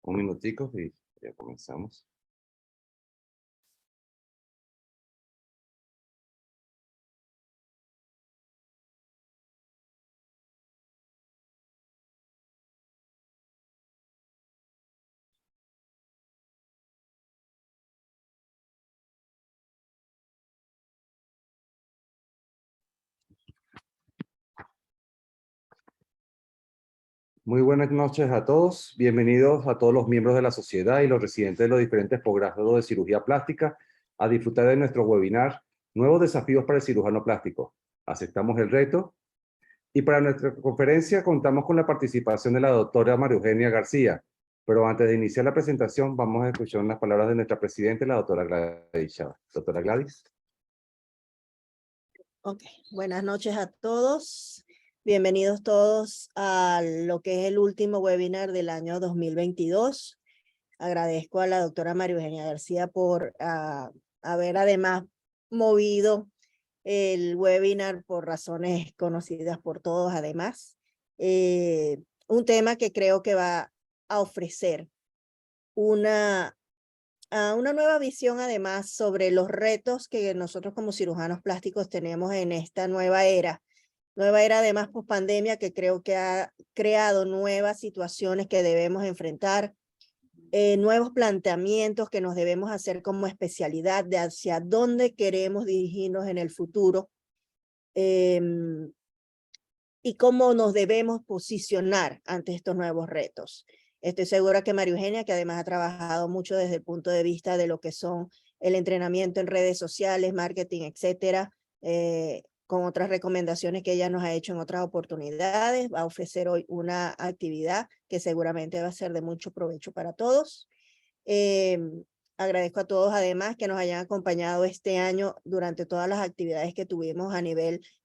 Un minutico y ya comenzamos. Muy buenas noches a todos. Bienvenidos a todos los miembros de la sociedad y los residentes de los diferentes posgrados de cirugía plástica a disfrutar de nuestro webinar Nuevos desafíos para el cirujano plástico. ¿Aceptamos el reto? Y para nuestra conferencia contamos con la participación de la doctora María Eugenia García. Pero antes de iniciar la presentación, vamos a escuchar unas palabras de nuestra presidenta, la doctora Gladys Chávez. Doctora Gladys. Ok, buenas noches a todos. Bienvenidos todos a lo que es el último webinar del año 2022. Agradezco a la doctora María Eugenia García por haber además movido el webinar por razones conocidas por todos además. Un tema que creo que va a ofrecer una nueva visión además sobre los retos que nosotros como cirujanos plásticos tenemos en esta nueva era además post pandemia, que creo que ha creado nuevas situaciones que debemos enfrentar, nuevos planteamientos que nos debemos hacer como especialidad de hacia dónde queremos dirigirnos en el futuro, y cómo nos debemos posicionar ante estos nuevos retos. Estoy segura que María Eugenia, que además ha trabajado mucho desde el punto de vista de lo que son el entrenamiento en redes sociales, marketing, etcétera, con otras recomendaciones que ella nos ha hecho en otras oportunidades, va a ofrecer hoy una actividad que seguramente va a ser de mucho provecho para todos. Agradezco a todos además que nos hayan acompañado este año durante todas las actividades que tuvimos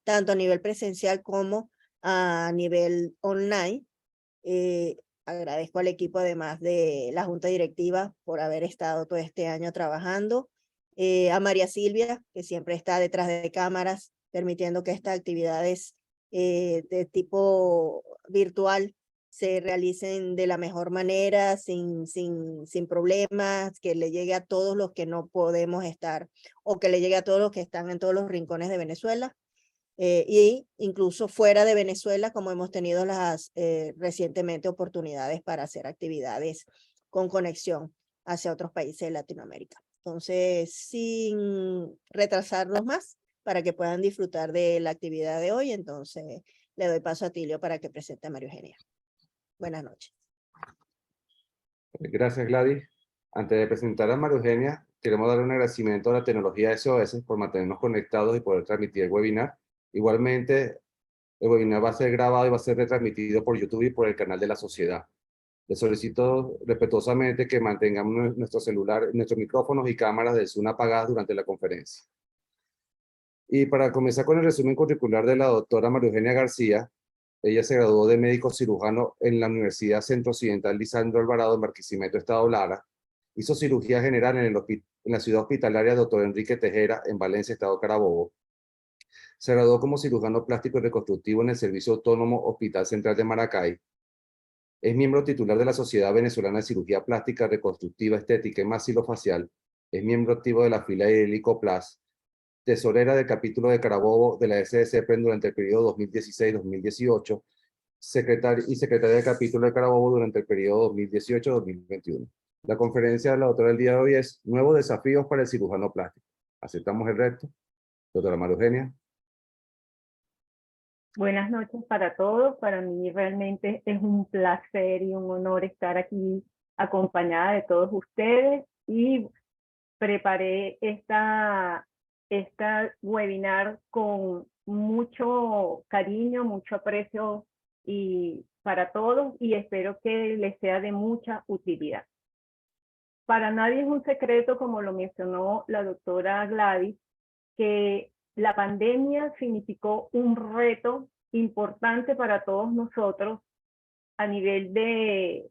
tanto a nivel presencial como a nivel online. Agradezco al equipo además de la Junta Directiva por haber estado todo este año trabajando. A María Silvia, que siempre está detrás de cámaras, permitiendo que estas actividades de tipo virtual se realicen de la mejor manera, sin problemas, que le llegue a todos los que no podemos estar, o que le llegue a todos los que están en todos los rincones de Venezuela. Y incluso fuera de Venezuela, como hemos tenido recientemente oportunidades para hacer actividades con conexión hacia otros países de Latinoamérica. Entonces, sin retrasarnos más, para que puedan disfrutar de la actividad de hoy, entonces le doy paso a Tilio para que presente a María Eugenia. Buenas noches. Gracias, Gladys. Antes de presentar a María Eugenia, queremos dar un agradecimiento a la tecnología SOS por mantenernos conectados y poder transmitir el webinar. Igualmente, el webinar va a ser grabado y va a ser retransmitido por YouTube y por el canal de la sociedad. Les solicito respetuosamente que mantengamos nuestros celulares, nuestros micrófonos y cámaras de Zoom apagadas durante la conferencia. Y para comenzar con el resumen curricular de la doctora María Eugenia García, ella se graduó de médico cirujano en la Universidad Centro Occidental Lisandro Alvarado en Barquisimeto, Estado Lara. Hizo cirugía general en la ciudad hospitalaria Dr. Enrique Tejera, en Valencia, Estado Carabobo. Se graduó como cirujano plástico y reconstructivo en el Servicio Autónomo Hospital Central de Maracay. Es miembro titular de la Sociedad Venezolana de Cirugía Plástica, Reconstructiva, Estética y Maxilofacial. Es miembro activo de la fila de Helicoplas. Tesorera del capítulo de Carabobo de la SDCPREN durante el periodo 2016-2018, secretaria del capítulo de Carabobo durante el periodo 2018-2021. La conferencia de la doctora del día de hoy es Nuevos desafíos para el cirujano plástico. ¿Aceptamos el reto? Doctora María Eugenia. Buenas noches para todos. Para mí realmente es un placer y un honor estar aquí acompañada de todos ustedes, y preparé esta webinar con mucho cariño, mucho aprecio y para todos, y espero que les sea de mucha utilidad. Para nadie es un secreto, como lo mencionó la doctora Gladys, que la pandemia significó un reto importante para todos nosotros a nivel de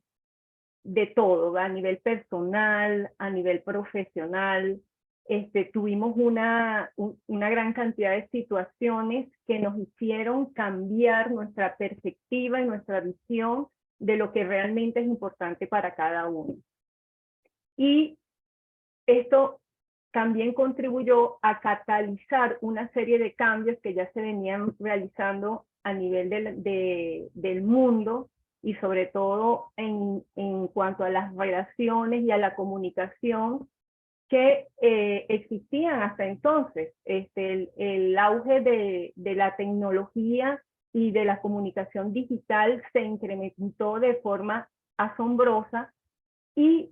todo, a nivel personal, a nivel profesional. Tuvimos una gran cantidad de situaciones que nos hicieron cambiar nuestra perspectiva y nuestra visión de lo que realmente es importante para cada uno. Y esto también contribuyó a catalizar una serie de cambios que ya se venían realizando a nivel del mundo y sobre todo en cuanto a las relaciones y a la comunicación que existían hasta entonces. El auge de la tecnología y de la comunicación digital se incrementó de forma asombrosa, y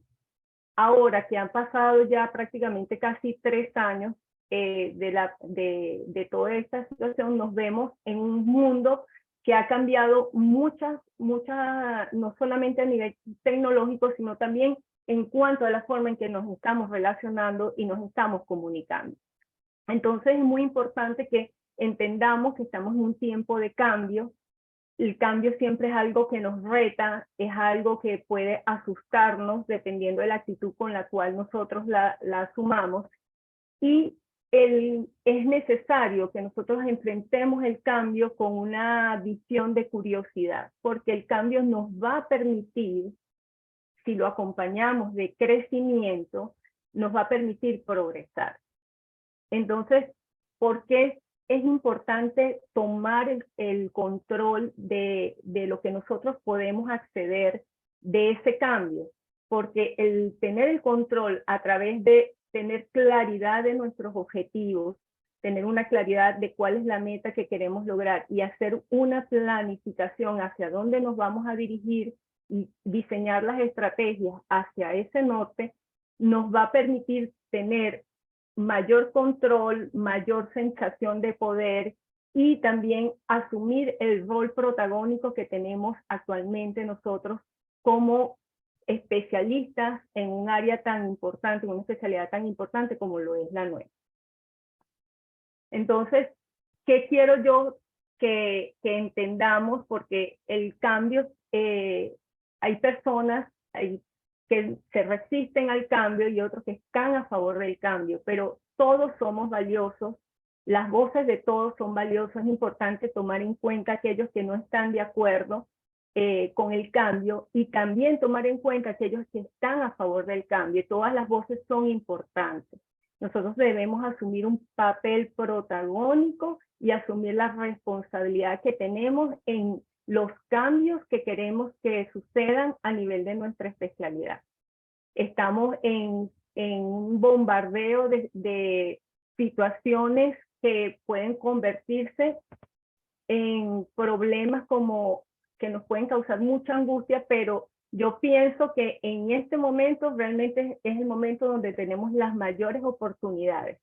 ahora que han pasado ya prácticamente casi 3 años de toda esta situación, nos vemos en un mundo que ha cambiado muchas, no solamente a nivel tecnológico, sino también en cuanto a la forma en que nos estamos relacionando y nos estamos comunicando. Entonces es muy importante que entendamos que estamos en un tiempo de cambio. El cambio siempre es algo que nos reta, es algo que puede asustarnos dependiendo de la actitud con la cual nosotros la asumamos. Y es necesario que nosotros enfrentemos el cambio con una visión de curiosidad, porque el cambio nos va a permitir, si lo acompañamos de crecimiento, nos va a permitir progresar. Entonces, ¿por qué es importante tomar el control de lo que nosotros podemos acceder de ese cambio? Porque el tener el control a través de tener claridad de nuestros objetivos, tener una claridad de cuál es la meta que queremos lograr y hacer una planificación hacia dónde nos vamos a dirigir y diseñar las estrategias hacia ese norte, nos va a permitir tener mayor control, mayor sensación de poder y también asumir el rol protagónico que tenemos actualmente nosotros como especialistas en un área tan importante, una especialidad tan importante como lo es la nuestra. Entonces, ¿qué quiero yo que entendamos? Porque el cambio, hay personas que se resisten al cambio y otros que están a favor del cambio, pero todos somos valiosos, las voces de todos son valiosas. Es importante tomar en cuenta aquellos que no están de acuerdo con el cambio y también tomar en cuenta aquellos que están a favor del cambio. Todas las voces son importantes. Nosotros debemos asumir un papel protagónico y asumir la responsabilidad que tenemos en los cambios que queremos que sucedan a nivel de nuestra especialidad. Estamos en un bombardeo de situaciones que pueden convertirse en problemas como que nos pueden causar mucha angustia, pero yo pienso que en este momento realmente es el momento donde tenemos las mayores oportunidades.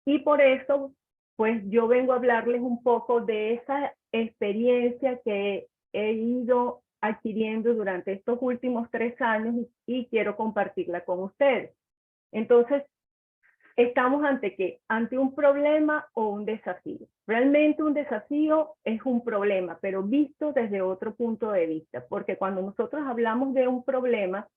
Y por eso, pues yo vengo a hablarles un poco de esa experiencia que he ido adquiriendo durante estos últimos 3 años y quiero compartirla con ustedes. Entonces, ¿estamos ante qué? Ante un problema o un desafío. Realmente un desafío es un problema, pero visto desde otro punto de vista, porque cuando nosotros hablamos de un problema,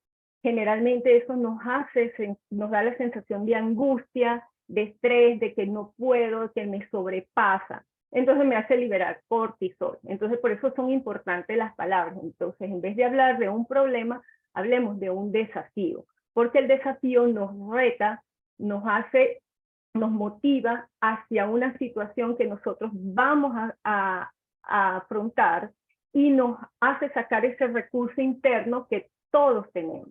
generalmente eso nos da la sensación de angustia, de estrés, de que no puedo, que me sobrepasa. Entonces me hace liberar cortisol. Entonces por eso son importantes las palabras. Entonces en vez de hablar de un problema, hablemos de un desafío, porque el desafío nos reta, nos motiva hacia una situación que nosotros vamos a afrontar y nos hace sacar ese recurso interno que todos tenemos.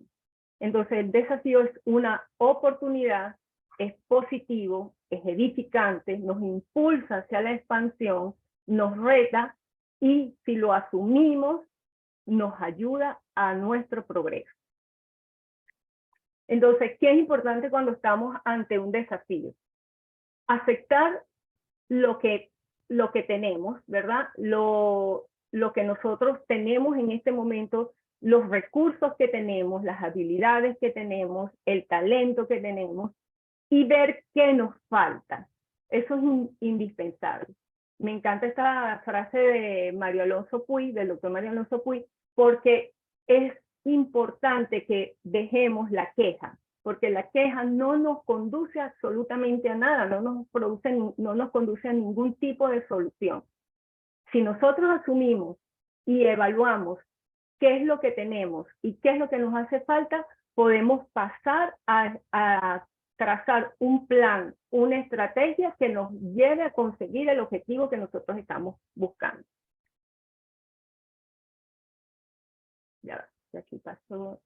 Entonces el desafío es una oportunidad, es positivo, es edificante, nos impulsa hacia la expansión, nos reta y si lo asumimos, nos ayuda a nuestro progreso. Entonces, ¿qué es importante cuando estamos ante un desafío? Aceptar lo que tenemos, ¿verdad? Lo que nosotros tenemos en este momento, los recursos que tenemos, las habilidades que tenemos, el talento que tenemos, y ver qué nos falta. Eso es indispensable. Me encanta esta frase de Mario Alonso Puig, del doctor Mario Alonso Puig, porque es importante que dejemos la queja, porque la queja no nos conduce absolutamente a nada, no nos conduce a ningún tipo de solución. Si nosotros asumimos y evaluamos qué es lo que tenemos y qué es lo que nos hace falta, podemos pasar a trazar un plan, una estrategia que nos lleve a conseguir el objetivo que nosotros estamos buscando. Ya va, aquí pasó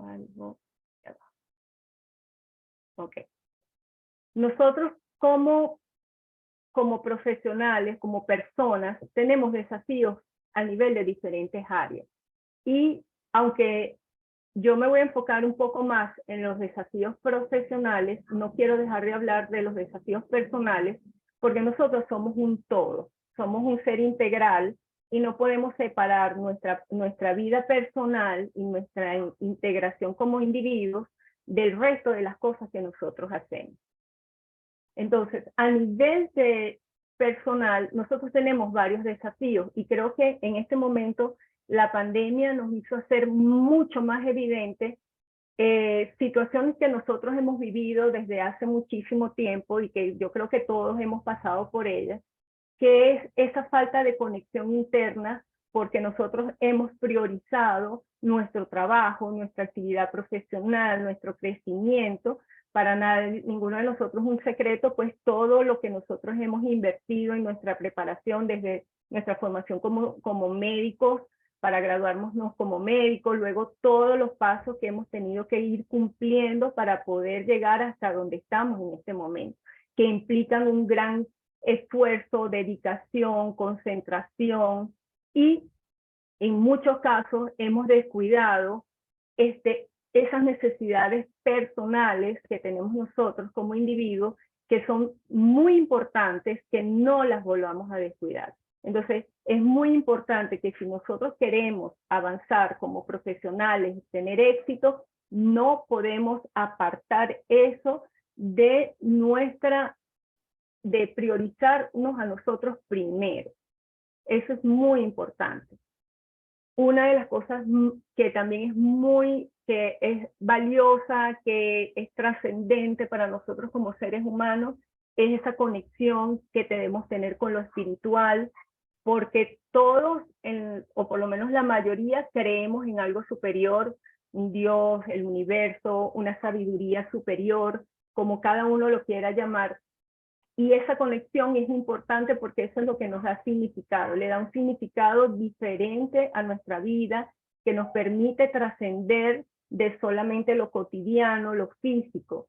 algo. Ya va. Ok. Nosotros como profesionales, como personas, tenemos desafíos a nivel de diferentes áreas. Y aunque yo me voy a enfocar un poco más en los desafíos profesionales, no quiero dejar de hablar de los desafíos personales, porque nosotros somos un todo, somos un ser integral y no podemos separar nuestra vida personal y nuestra integración como individuos del resto de las cosas que nosotros hacemos. Entonces, a nivel personal, nosotros tenemos varios desafíos y creo que en este momento la pandemia nos hizo hacer mucho más evidente situaciones que nosotros hemos vivido desde hace muchísimo tiempo y que yo creo que todos hemos pasado por ellas, que es esa falta de conexión interna porque nosotros hemos priorizado nuestro trabajo, nuestra actividad profesional, nuestro crecimiento. Para nada, ninguno de nosotros un secreto, pues todo lo que nosotros hemos invertido en nuestra preparación desde nuestra formación como médicos, para graduarnos como médicos, luego todos los pasos que hemos tenido que ir cumpliendo para poder llegar hasta donde estamos en este momento, que implican un gran esfuerzo, dedicación, concentración y en muchos casos hemos descuidado esas necesidades personales que tenemos nosotros como individuos, que son muy importantes, que no las volvamos a descuidar. Entonces, es muy importante que si nosotros queremos avanzar como profesionales, tener éxito, no podemos apartar eso de priorizarnos a nosotros primero. Eso es muy importante. Una de las cosas que también que es valiosa, que es trascendente para nosotros como seres humanos, es esa conexión que debemos tener con lo espiritual, porque todos, o por lo menos la mayoría, creemos en algo superior, un Dios, el universo, una sabiduría superior, como cada uno lo quiera llamar. Y esa conexión es importante porque eso es lo que nos da significado, le da un significado diferente a nuestra vida, que nos permite trascender de solamente lo cotidiano, lo físico.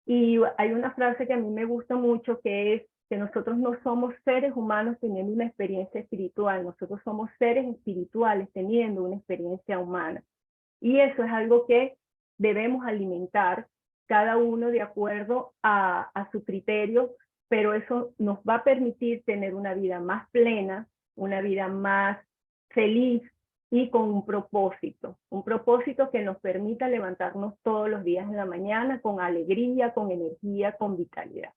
Y hay una frase que a mí me gusta mucho, que es que nosotros no somos seres humanos teniendo una experiencia espiritual, nosotros somos seres espirituales teniendo una experiencia humana. Y eso es algo que debemos alimentar cada uno de acuerdo a su criterio, pero eso nos va a permitir tener una vida más plena, una vida más feliz y con un propósito que nos permita levantarnos todos los días en la mañana con alegría, con energía, con vitalidad.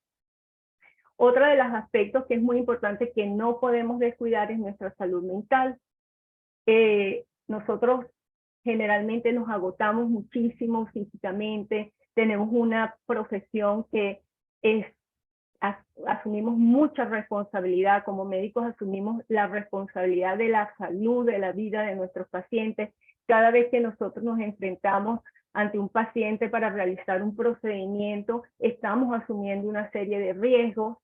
Otro de los aspectos que es muy importante que no podemos descuidar es nuestra salud mental. Nosotros generalmente nos agotamos muchísimo físicamente, tenemos una profesión que asumimos mucha responsabilidad, como médicos asumimos la responsabilidad de la salud, de la vida de nuestros pacientes. Cada vez que nosotros nos enfrentamos ante un paciente para realizar un procedimiento, estamos asumiendo una serie de riesgos,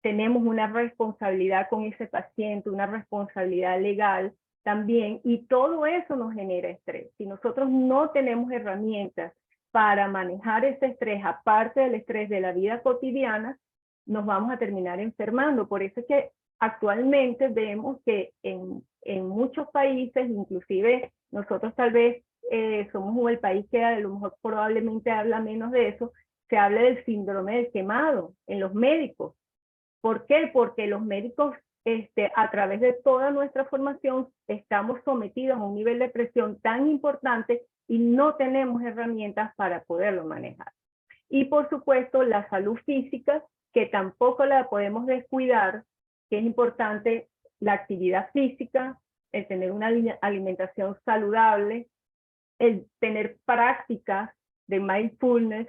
tenemos una responsabilidad con ese paciente, una responsabilidad legal también, y todo eso nos genera estrés. Si nosotros no tenemos herramientas para manejar ese estrés, aparte del estrés de la vida cotidiana, nos vamos a terminar enfermando. Por eso es que actualmente vemos que en muchos países, inclusive nosotros tal vez somos el país que a lo mejor probablemente habla menos de eso, se habla del síndrome del quemado en los médicos. ¿Por qué? Porque los médicos, a través de toda nuestra formación, estamos sometidos a un nivel de presión tan importante y no tenemos herramientas para poderlo manejar. Y por supuesto, la salud física, que tampoco la podemos descuidar, que es importante la actividad física, el tener una alimentación saludable, el tener prácticas de mindfulness,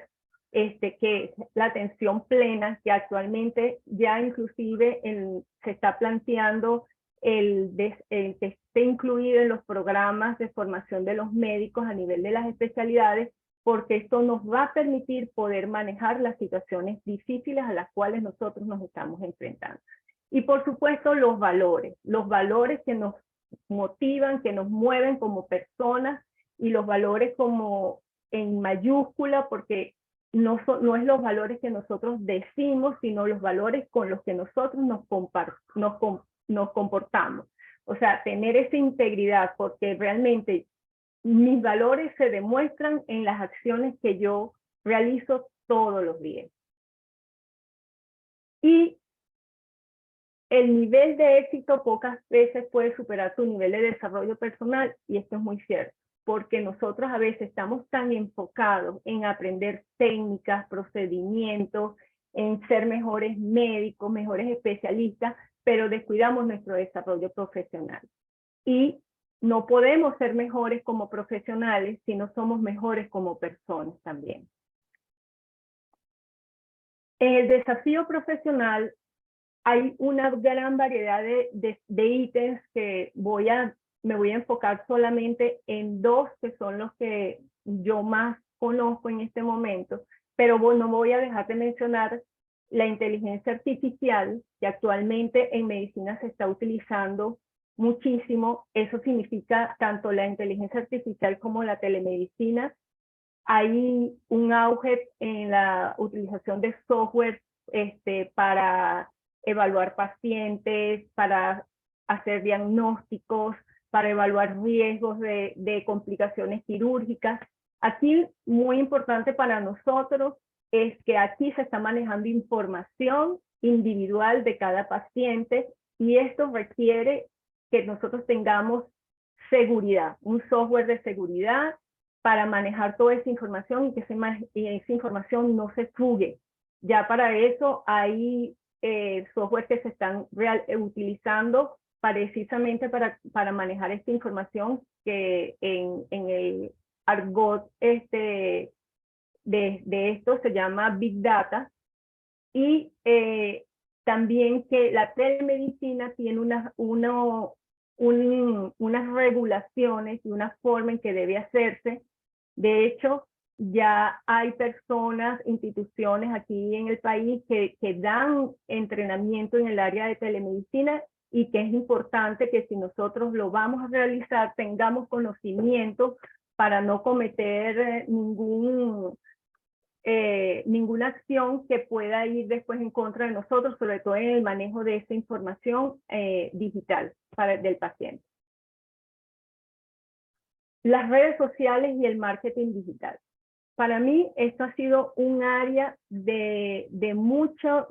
que es la atención plena, que actualmente ya inclusive se está planteando el que esté incluido en los programas de formación de los médicos a nivel de las especialidades, porque esto nos va a permitir poder manejar las situaciones difíciles a las cuales nosotros nos estamos enfrentando. Y por supuesto los valores que nos motivan, que nos mueven como personas, y los valores como en mayúscula, porque no es los valores que nosotros decimos, sino los valores con los que nosotros nos comportamos. O sea, tener esa integridad, porque realmente mis valores se demuestran en las acciones que yo realizo todos los días. Y el nivel de éxito pocas veces puede superar tu nivel de desarrollo personal, y esto es muy cierto, porque nosotros a veces estamos tan enfocados en aprender técnicas, procedimientos, en ser mejores médicos, mejores especialistas, pero descuidamos nuestro desarrollo profesional. Y no podemos ser mejores como profesionales si no somos mejores como personas también. En el desafío profesional hay una gran variedad de ítems que me voy a enfocar solamente en dos, que son los que yo más conozco en este momento, pero no voy a dejar de mencionar la inteligencia artificial, que actualmente en medicina se está utilizando muchísimo. Eso significa tanto la inteligencia artificial como la telemedicina. Hay un auge en la utilización de software para evaluar pacientes, para hacer diagnósticos, para evaluar riesgos de complicaciones quirúrgicas. Aquí, muy importante para nosotros, es que aquí se está manejando información individual de cada paciente, y esto requiere que nosotros tengamos seguridad, un software de seguridad para manejar toda esa información y que esa información no se fugue. Ya para eso hay software que se están utilizando precisamente para manejar esta información, que en el argot de esto se llama Big Data. Y también que la telemedicina tiene unas regulaciones y una forma en que debe hacerse. De hecho, ya hay personas, instituciones aquí en el país que dan entrenamiento en el área de telemedicina, y que es importante que si nosotros lo vamos a realizar tengamos conocimiento para no cometer ninguna acción que pueda ir después en contra de nosotros, sobre todo en el manejo de esa información digital del paciente. Las redes sociales y el marketing digital. Para mí esto ha sido un área de mucha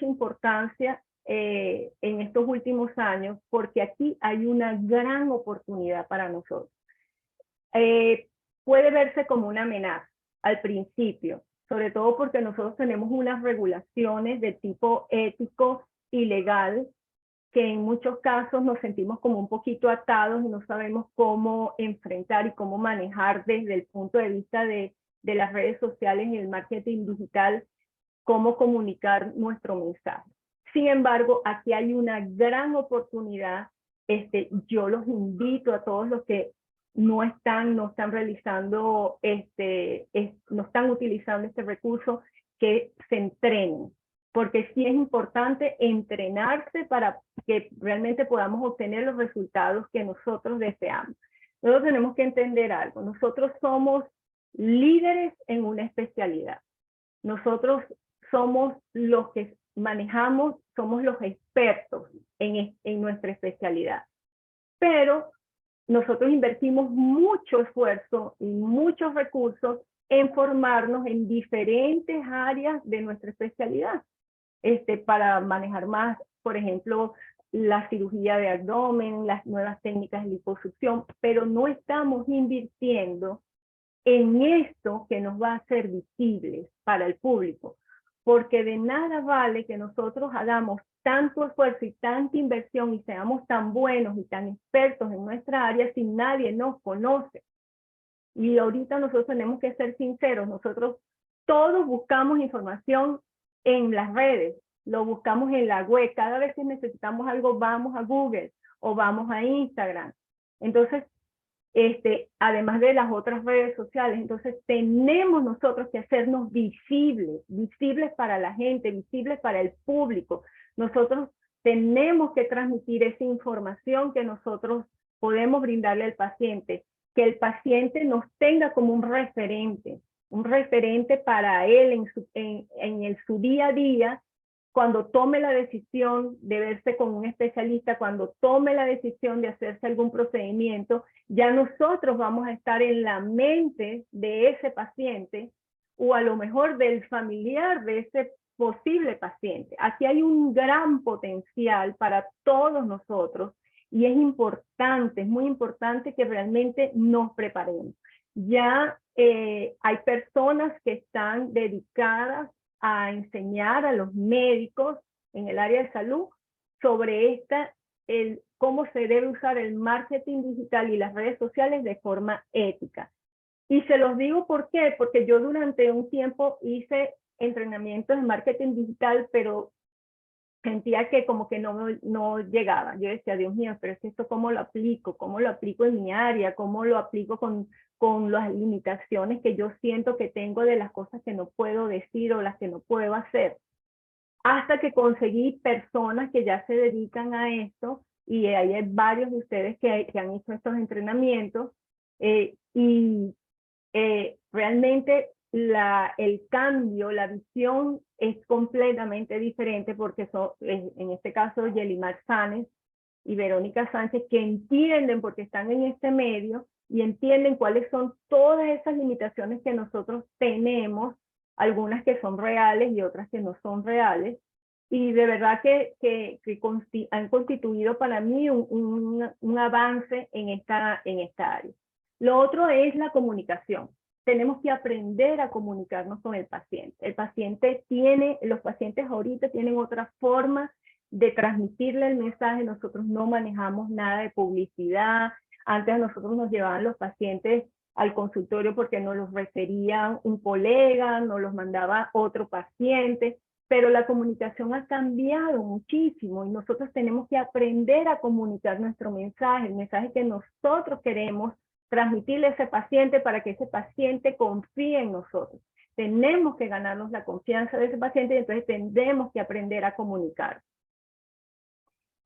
importancia en estos últimos años, porque aquí hay una gran oportunidad para nosotros. Puede verse como una amenaza al principio, sobre todo porque nosotros tenemos unas regulaciones de tipo ético y legal, que en muchos casos nos sentimos como un poquito atados y no sabemos cómo enfrentar y cómo manejar desde el punto de vista de las redes sociales y el marketing digital, cómo comunicar nuestro mensaje. Sin embargo, aquí hay una gran oportunidad. Yo los invito a todos los que no están realizando, no están utilizando este recurso, que se entrenen, porque sí es importante entrenarse para que realmente podamos obtener los resultados que nosotros deseamos. Nosotros tenemos que entender algo: nosotros somos líderes en una especialidad. Nosotros somos los que manejamos, somos los expertos en nuestra especialidad. Pero nosotros invertimos mucho esfuerzo y muchos recursos en formarnos en diferentes áreas de nuestra especialidad, para manejar más, por ejemplo, la cirugía de abdomen, las nuevas técnicas de liposucción, pero no estamos invirtiendo en esto que nos va a hacer visibles para el público, porque de nada vale que nosotros hagamos tanto esfuerzo y tanta inversión y seamos tan buenos y tan expertos en nuestra área si nadie nos conoce. Y ahorita nosotros tenemos que ser sinceros, nosotros todos buscamos información en las redes, lo buscamos en la web, cada vez que necesitamos algo vamos a Google, o vamos a Instagram. Entonces, además de las otras redes sociales, entonces tenemos nosotros que hacernos visibles, visibles para la gente, visibles para el público. Nosotros tenemos que transmitir esa información que nosotros podemos brindarle al paciente, que el paciente nos tenga como un referente para él en su día a día, cuando tome la decisión de verse con un especialista, cuando tome la decisión de hacerse algún procedimiento, ya nosotros vamos a estar en la mente de ese paciente o a lo mejor del familiar de ese posible paciente. Aquí hay un gran potencial para todos nosotros y es importante, es muy importante que realmente nos preparemos. Ya hay personas que están dedicadas a enseñar a los médicos en el área de salud sobre cómo se debe usar el marketing digital y las redes sociales de forma ética. Y se los digo ¿por qué? Porque yo durante un tiempo hice entrenamientos de marketing digital, pero sentía que como que no llegaba. Yo decía, Dios mío, pero es que esto ¿cómo lo aplico? ¿Cómo lo aplico en mi área? ¿Cómo lo aplico con las limitaciones que yo siento que tengo de las cosas que no puedo decir o las que no puedo hacer? Hasta que conseguí personas que ya se dedican a esto, y hay varios de ustedes que han hecho estos entrenamientos, realmente el cambio, la visión es completamente diferente porque son, en este caso, Yelimar Sáenz y Verónica Sánchez, que entienden porque están en este medio y entienden cuáles son todas esas limitaciones que nosotros tenemos, algunas que son reales y otras que no son reales. Y de verdad que han constituido para mí un avance en esta área. Lo otro es la comunicación. Tenemos que aprender a comunicarnos con el paciente. Los pacientes ahorita tienen otra forma de transmitirle el mensaje. Nosotros no manejamos nada de publicidad. Antes a nosotros nos llevaban los pacientes al consultorio porque nos los refería un colega, nos los mandaba otro paciente, pero la comunicación ha cambiado muchísimo y nosotros tenemos que aprender a comunicar nuestro mensaje, el mensaje que nosotros queremos transmitirle a ese paciente para que ese paciente confíe en nosotros. Tenemos que ganarnos la confianza de ese paciente y entonces tendremos que aprender a comunicar.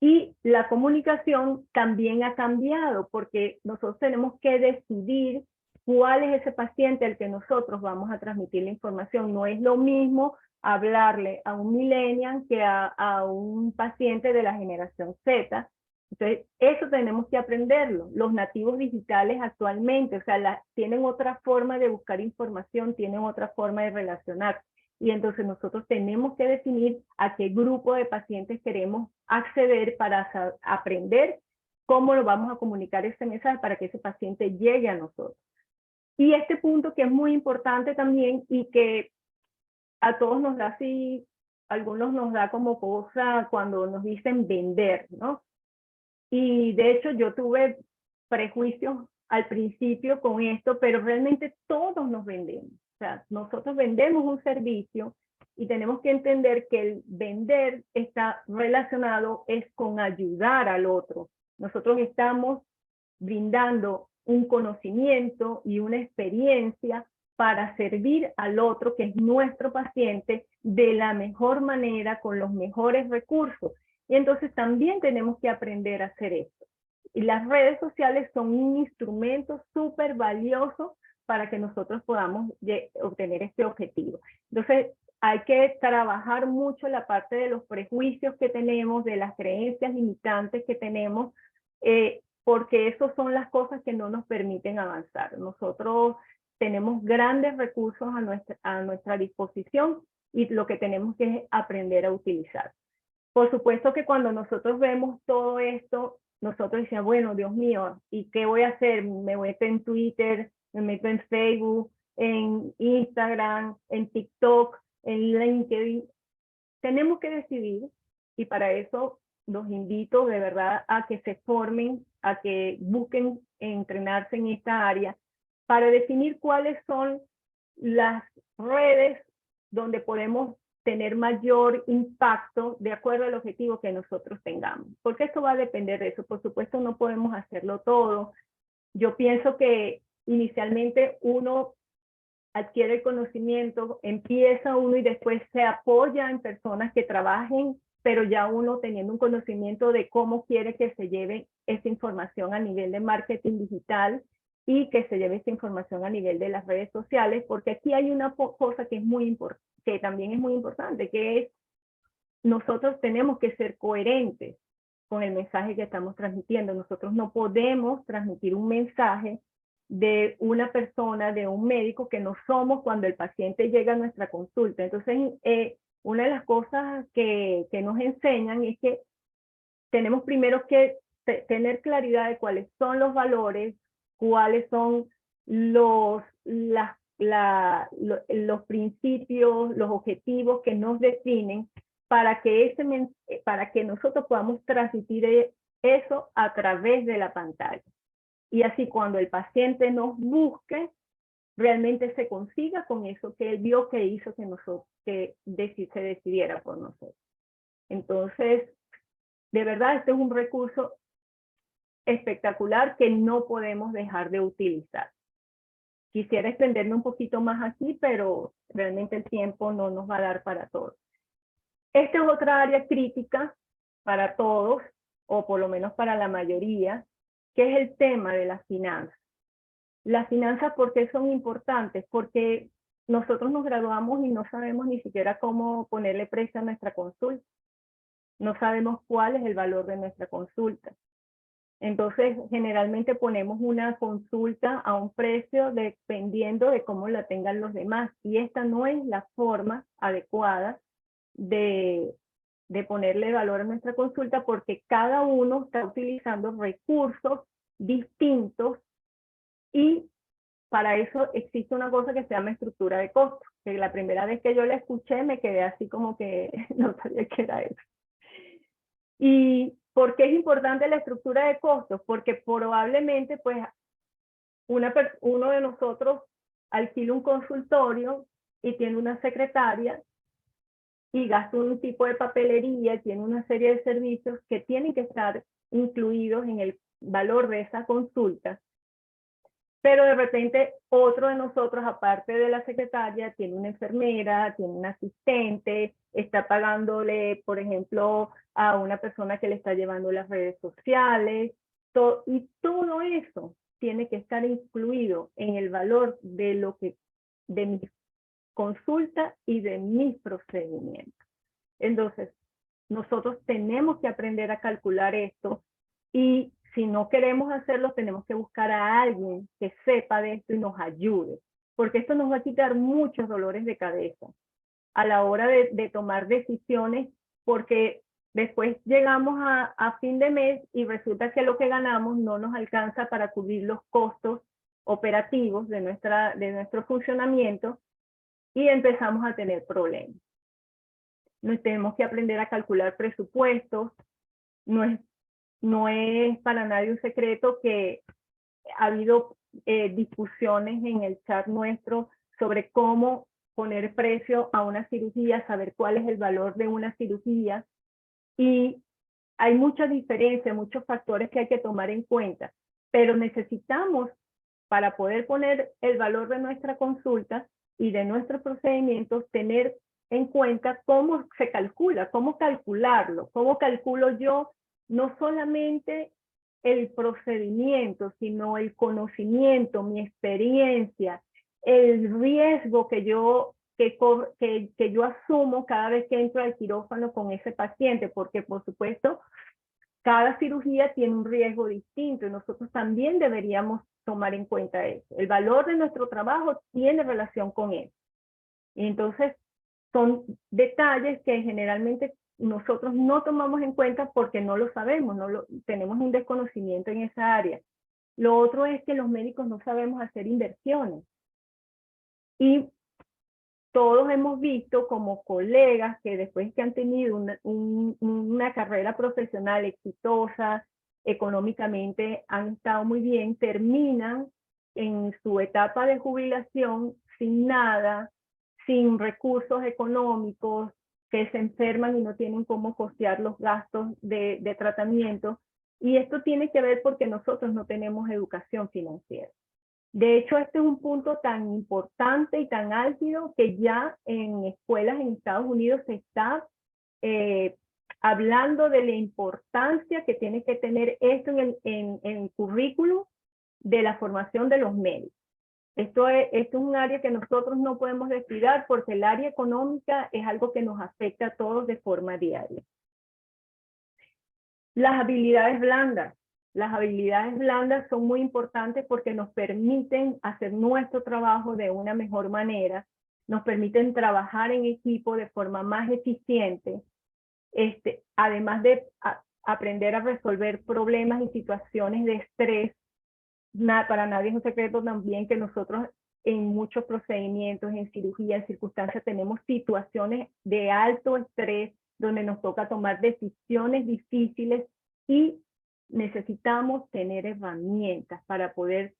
Y la comunicación también ha cambiado porque nosotros tenemos que decidir cuál es ese paciente al que nosotros vamos a transmitir la información. No es lo mismo hablarle a un millennial que a un paciente de la generación Z. Entonces, eso tenemos que aprenderlo. Los nativos digitales actualmente, o sea, tienen otra forma de buscar información, tienen otra forma de relacionar. Y entonces nosotros tenemos que definir a qué grupo de pacientes queremos acceder para aprender cómo lo vamos a comunicar ese mensaje para que ese paciente llegue a nosotros. Y este punto que es muy importante también y que a todos nos da así, algunos nos da como cosa cuando nos dicen vender, ¿no? Y de hecho yo tuve prejuicios al principio con esto, pero realmente todos nos vendemos. O sea, nosotros vendemos un servicio y tenemos que entender que el vender está relacionado con ayudar al otro. Nosotros estamos brindando un conocimiento y una experiencia para servir al otro, que es nuestro paciente, de la mejor manera, con los mejores recursos. Y entonces también tenemos que aprender a hacer esto. Y las redes sociales son un instrumento súper valioso para que nosotros podamos obtener este objetivo. Entonces, hay que trabajar mucho la parte de los prejuicios que tenemos, de las creencias limitantes que tenemos, porque esas son las cosas que no nos permiten avanzar. Nosotros tenemos grandes recursos a nuestra disposición y lo que tenemos que es aprender a utilizar. Por supuesto que cuando nosotros vemos todo esto, nosotros decimos, bueno, Dios mío, ¿y qué voy a hacer? Me meto en Twitter, me meto en Facebook, en Instagram, en TikTok, en LinkedIn. Tenemos que decidir, y para eso los invito de verdad a que se formen, a que busquen entrenarse en esta área, para definir cuáles son las redes donde podemos tener mayor impacto de acuerdo al objetivo que nosotros tengamos. Porque esto va a depender de eso. Por supuesto, no podemos hacerlo todo. Yo pienso que inicialmente uno adquiere el conocimiento, empieza uno y después se apoya en personas que trabajen, pero ya uno teniendo un conocimiento de cómo quiere que se lleve esa información a nivel de marketing digital y que se lleve esa información a nivel de las redes sociales, porque aquí hay una cosa que es muy importante, que también es muy importante, que es nosotros tenemos que ser coherentes con el mensaje que estamos transmitiendo. Nosotros no podemos transmitir un mensaje de una persona, de un médico que no somos cuando el paciente llega a nuestra consulta. Entonces, una de las cosas que nos enseñan es que tenemos primero que tener claridad de cuáles son los valores, cuáles son los principios, los objetivos que nos definen para que nosotros podamos transmitir eso a través de la pantalla. Y así cuando el paciente nos busque, realmente se consiga con eso que él vio que hizo que se decidiera por nosotros. Entonces, de verdad, este es un recurso espectacular que no podemos dejar de utilizar. Quisiera extenderme un poquito más aquí, pero realmente el tiempo no nos va a dar para todo. Esta es otra área crítica para todos, o por lo menos para la mayoría, que es el tema de las finanzas. Las finanzas, ¿por qué son importantes? Porque nosotros nos graduamos y no sabemos ni siquiera cómo ponerle precio a nuestra consulta. No sabemos cuál es el valor de nuestra consulta. Entonces, generalmente ponemos una consulta a un precio dependiendo de cómo la tengan los demás. Y esta no es la forma adecuada de ponerle valor a nuestra consulta, porque cada uno está utilizando recursos distintos y para eso existe una cosa que se llama estructura de costos, que la primera vez que yo la escuché me quedé así como que no sabía qué era eso. ¿Y por qué es importante la estructura de costos? Porque probablemente pues uno de nosotros alquila un consultorio y tiene una secretaria y gasta un tipo de papelería, tiene una serie de servicios que tienen que estar incluidos en el valor de esa consulta. Pero de repente otro de nosotros, aparte de la secretaria, tiene una enfermera, tiene un asistente, está pagándole, por ejemplo, a una persona que le está llevando las redes sociales, y todo eso tiene que estar incluido en el valor de mi consulta y de mis procedimientos. Entonces, nosotros tenemos que aprender a calcular esto y si no queremos hacerlo, tenemos que buscar a alguien que sepa de esto y nos ayude, porque esto nos va a quitar muchos dolores de cabeza a la hora de tomar decisiones, porque después llegamos a fin de mes y resulta que lo que ganamos no nos alcanza para cubrir los costos operativos de nuestro funcionamiento y empezamos a tener problemas. Nos tenemos que aprender a calcular presupuestos. No es para nadie un secreto que ha habido discusiones en el chat nuestro sobre cómo poner precio a una cirugía, saber cuál es el valor de una cirugía. Y hay mucha diferencia, muchos factores que hay que tomar en cuenta, pero necesitamos, para poder poner el valor de nuestra consulta y de nuestros procedimientos, tener en cuenta cómo se calcula, cómo calcularlo, cómo calculo yo no solamente el procedimiento, sino el conocimiento, mi experiencia, el riesgo que yo asumo cada vez que entro al quirófano con ese paciente, porque por supuesto cada cirugía tiene un riesgo distinto y nosotros también deberíamos tomar en cuenta eso. El valor de nuestro trabajo tiene relación con eso. Y entonces son detalles que generalmente nosotros no tomamos en cuenta porque no lo sabemos, tenemos un desconocimiento en esa área. Lo otro es que los médicos no sabemos hacer inversiones. Y todos hemos visto como colegas que después que han tenido una carrera profesional exitosa, económicamente han estado muy bien, terminan en su etapa de jubilación sin nada, sin recursos económicos, que se enferman y no tienen cómo costear los gastos de tratamiento. Y esto tiene que ver porque nosotros no tenemos educación financiera. De hecho, este es un punto tan importante y tan álgido que ya en escuelas en Estados Unidos se está hablando de la importancia que tiene que tener esto en el currículum de la formación de los médicos. Esto es un área que nosotros no podemos descuidar porque el área económica es algo que nos afecta a todos de forma diaria. Las habilidades blandas. Las habilidades blandas son muy importantes porque nos permiten hacer nuestro trabajo de una mejor manera, nos permiten trabajar en equipo de forma más eficiente, además de aprender a resolver problemas y situaciones de estrés. Para nadie es un secreto también que nosotros en muchos procedimientos, en cirugía, en circunstancias, tenemos situaciones de alto estrés donde nos toca tomar decisiones difíciles y necesitamos tener herramientas para poder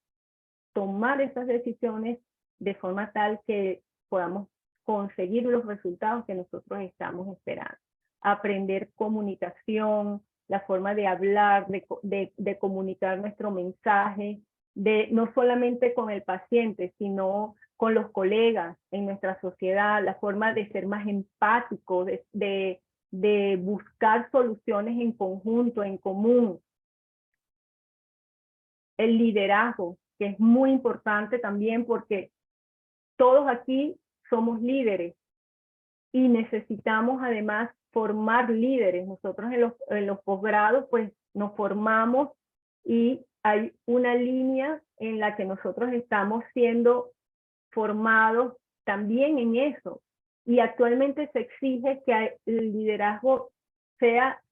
tomar esas decisiones de forma tal que podamos conseguir los resultados que nosotros estamos esperando. Aprender comunicación, la forma de hablar, de comunicar nuestro mensaje, no solamente con el paciente, sino con los colegas en nuestra sociedad, la forma de ser más empático, de buscar soluciones en conjunto, en común. El liderazgo, que es muy importante también porque todos aquí somos líderes y necesitamos además formar líderes. Nosotros en los posgrados pues nos formamos y hay una línea en la que nosotros estamos siendo formados también en eso. Y actualmente se exige que el liderazgo sea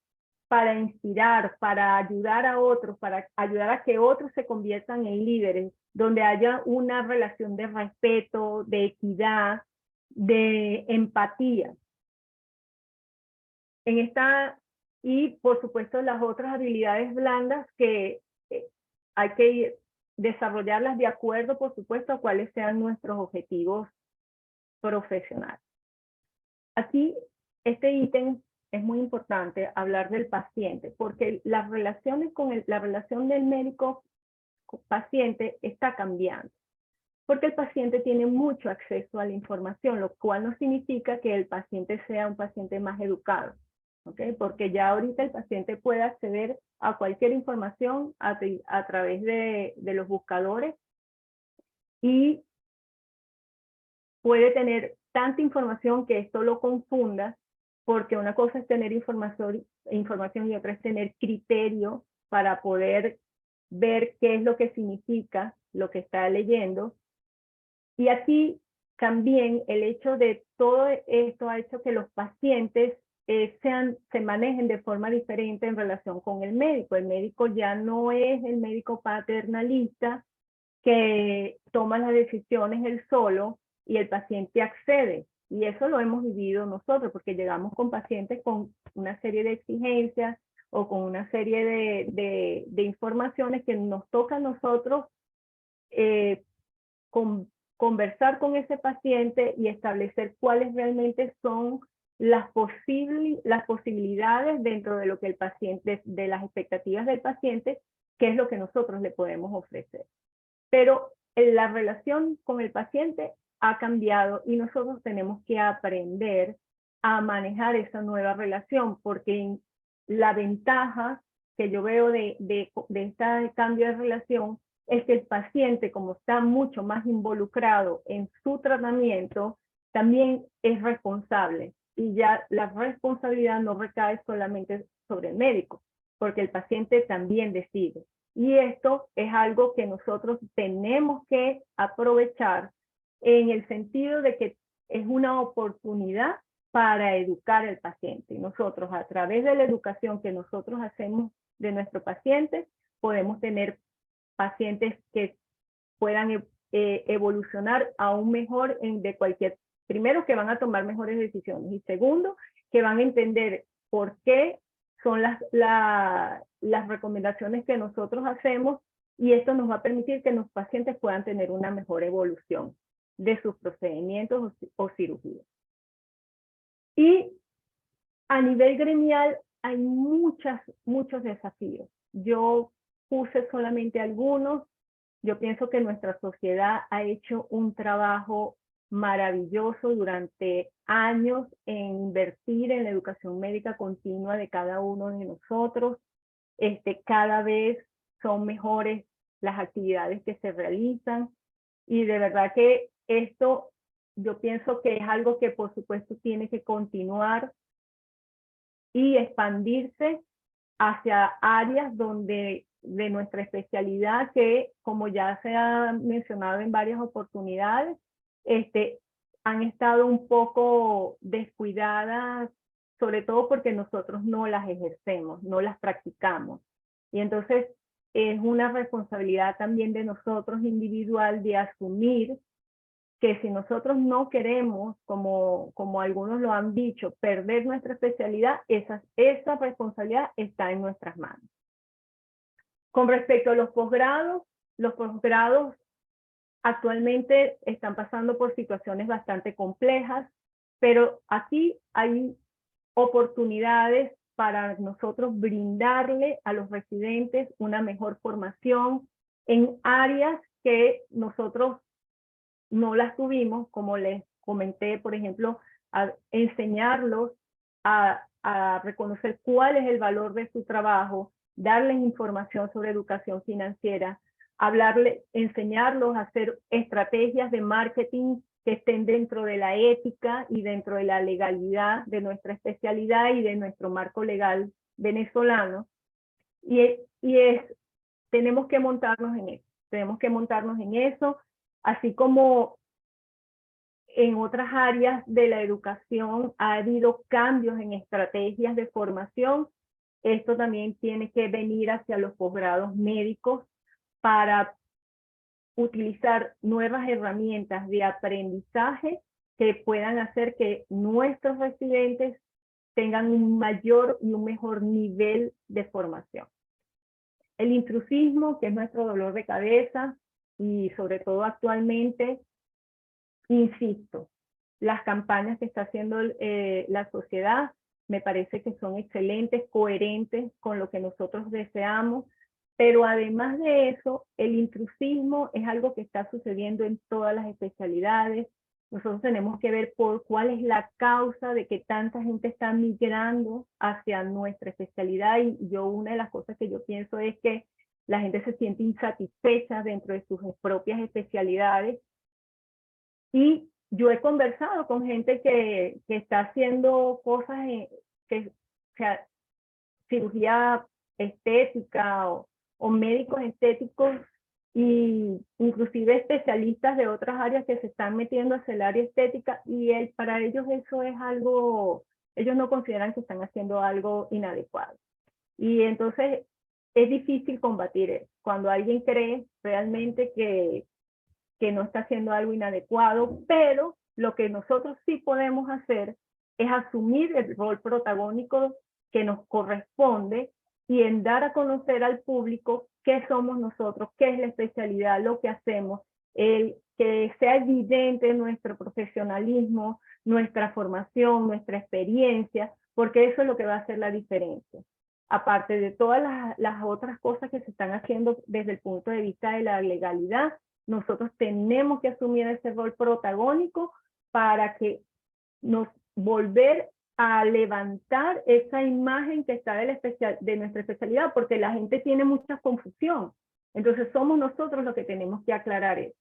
para inspirar, para ayudar a otros, para ayudar a que otros se conviertan en líderes, donde haya una relación de respeto, de equidad, de empatía. Y por supuesto las otras habilidades blandas que hay que desarrollarlas de acuerdo, por supuesto, a cuáles sean nuestros objetivos profesionales. Aquí, este ítem es muy importante hablar del paciente, porque las relaciones la relación del médico-paciente está cambiando. Porque el paciente tiene mucho acceso a la información, lo cual no significa que el paciente sea un paciente más educado. ¿Okay? Porque ya ahorita el paciente puede acceder a cualquier información a través de los buscadores y puede tener tanta información que esto lo confunda, porque una cosa es tener información y otra es tener criterio para poder ver qué es lo que significa lo que está leyendo. Y aquí también el hecho de todo esto ha hecho que los pacientes se manejen de forma diferente en relación con el médico. El médico ya no es el médico paternalista que toma las decisiones él solo y el paciente accede. Y eso lo hemos vivido nosotros, porque llegamos con pacientes con una serie de exigencias o con una serie de informaciones que nos toca a nosotros conversar con ese paciente y establecer cuáles realmente son las posibilidades dentro de lo que el paciente, de las expectativas del paciente, qué es lo que nosotros le podemos ofrecer. Pero la relación con el paciente ha cambiado y nosotros tenemos que aprender a manejar esa nueva relación, porque la ventaja que yo veo de este cambio de relación es que el paciente, como está mucho más involucrado en su tratamiento, también es responsable. Y ya la responsabilidad no recae solamente sobre el médico, porque el paciente también decide. Y esto es algo que nosotros tenemos que aprovechar en el sentido de que es una oportunidad para educar al paciente. Y nosotros, a través de la educación que nosotros hacemos de nuestro paciente, podemos tener pacientes que puedan evolucionar aún mejor primero, que van a tomar mejores decisiones, y segundo, que van a entender por qué son las recomendaciones que nosotros hacemos, y esto nos va a permitir que los pacientes puedan tener una mejor evolución. de sus procedimientos o cirugías. Y a nivel gremial hay muchos desafíos. Yo puse solamente algunos. Yo pienso que nuestra sociedad ha hecho un trabajo maravilloso durante años en invertir en la educación médica continua de cada uno de nosotros. Cada vez son mejores las actividades que se realizan y de verdad que esto yo pienso que es algo que por supuesto tiene que continuar y expandirse hacia áreas donde de nuestra especialidad que, como ya se ha mencionado en varias oportunidades, han estado un poco descuidadas, sobre todo porque nosotros no las ejercemos, no las practicamos. Y entonces es una responsabilidad también de nosotros individual de asumir que si nosotros no queremos, como algunos lo han dicho, perder nuestra especialidad, esa responsabilidad está en nuestras manos. Con respecto a los posgrados actualmente están pasando por situaciones bastante complejas, pero aquí hay oportunidades para nosotros brindarle a los residentes una mejor formación en áreas que nosotros no las tuvimos, como les comenté, por ejemplo, a enseñarlos a reconocer cuál es el valor de su trabajo, darles información sobre educación financiera, enseñarlos a hacer estrategias de marketing que estén dentro de la ética y dentro de la legalidad de nuestra especialidad y de nuestro marco legal venezolano. Tenemos que montarnos en eso, así como en otras áreas de la educación ha habido cambios en estrategias de formación. Esto también tiene que venir hacia los posgrados médicos para utilizar nuevas herramientas de aprendizaje que puedan hacer que nuestros residentes tengan un mayor y un mejor nivel de formación. El intrusismo, que es nuestro dolor de cabeza, y sobre todo actualmente, insisto, las campañas que está haciendo la sociedad me parece que son excelentes, coherentes con lo que nosotros deseamos, pero además de eso, el intrusismo es algo que está sucediendo en todas las especialidades. Nosotros tenemos que ver por cuál es la causa de que tanta gente está migrando hacia nuestra especialidad, y una de las cosas que yo pienso es que la gente se siente insatisfecha dentro de sus propias especialidades. Y yo he conversado con gente que está haciendo cosas, cirugía estética o médicos estéticos, y inclusive especialistas de otras áreas que se están metiendo hacia el área estética, y para ellos eso es algo, ellos no consideran que están haciendo algo inadecuado. Y entonces es difícil combatir eso. Cuando alguien cree realmente que no está haciendo algo inadecuado, pero lo que nosotros sí podemos hacer es asumir el rol protagónico que nos corresponde y en dar a conocer al público qué somos nosotros, qué es la especialidad, lo que hacemos, que sea evidente nuestro profesionalismo, nuestra formación, nuestra experiencia, porque eso es lo que va a hacer la diferencia. Aparte de todas las otras cosas que se están haciendo desde el punto de vista de la legalidad, nosotros tenemos que asumir ese rol protagónico para que volver a levantar esa imagen que está de nuestra especialidad, porque la gente tiene mucha confusión. Entonces somos nosotros los que tenemos que aclarar eso.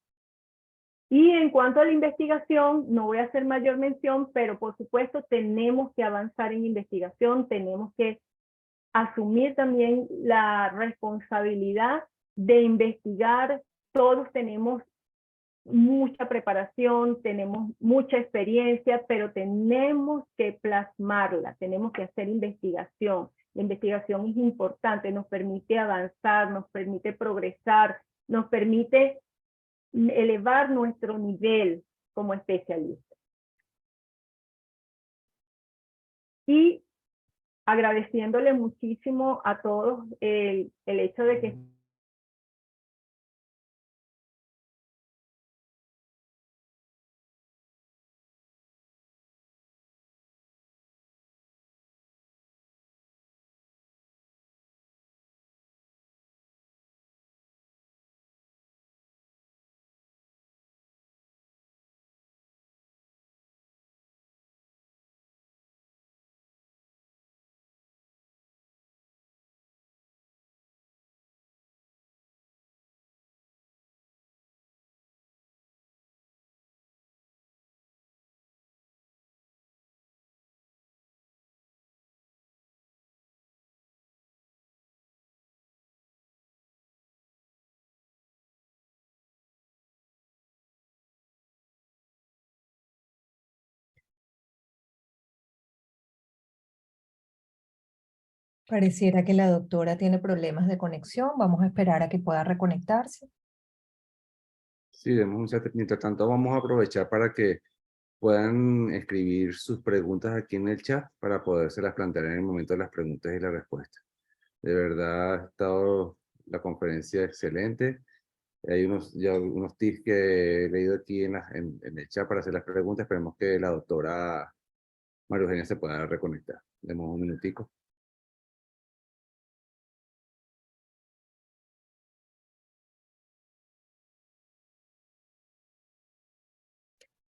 Y en cuanto a la investigación, no voy a hacer mayor mención, pero por supuesto tenemos que avanzar en investigación, tenemos que asumir también la responsabilidad de investigar. Todos tenemos mucha preparación, tenemos mucha experiencia, pero tenemos que plasmarla, tenemos que hacer investigación. La investigación es importante, nos permite avanzar, nos permite progresar, nos permite elevar nuestro nivel como especialistas. Y agradeciéndole muchísimo a todos el hecho de que Pareciera que la doctora tiene problemas de conexión. Vamos a esperar a que pueda reconectarse. Sí, demos un chat. Mientras tanto, vamos a aprovechar para que puedan escribir sus preguntas aquí en el chat para podérselas plantear en el momento de las preguntas y las respuestas. De verdad, ha estado la conferencia excelente. Hay unos tips que he leído aquí en el chat para hacer las preguntas. Esperemos que la doctora María Eugenia se pueda reconectar. Demos un minutico.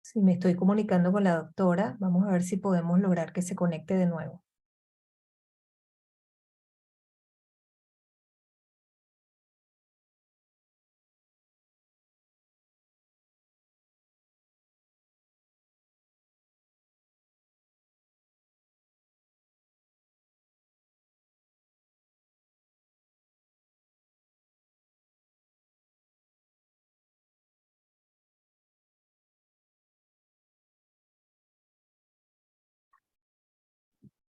Sí, me estoy comunicando con la doctora. Vamos a ver si podemos lograr que se conecte de nuevo.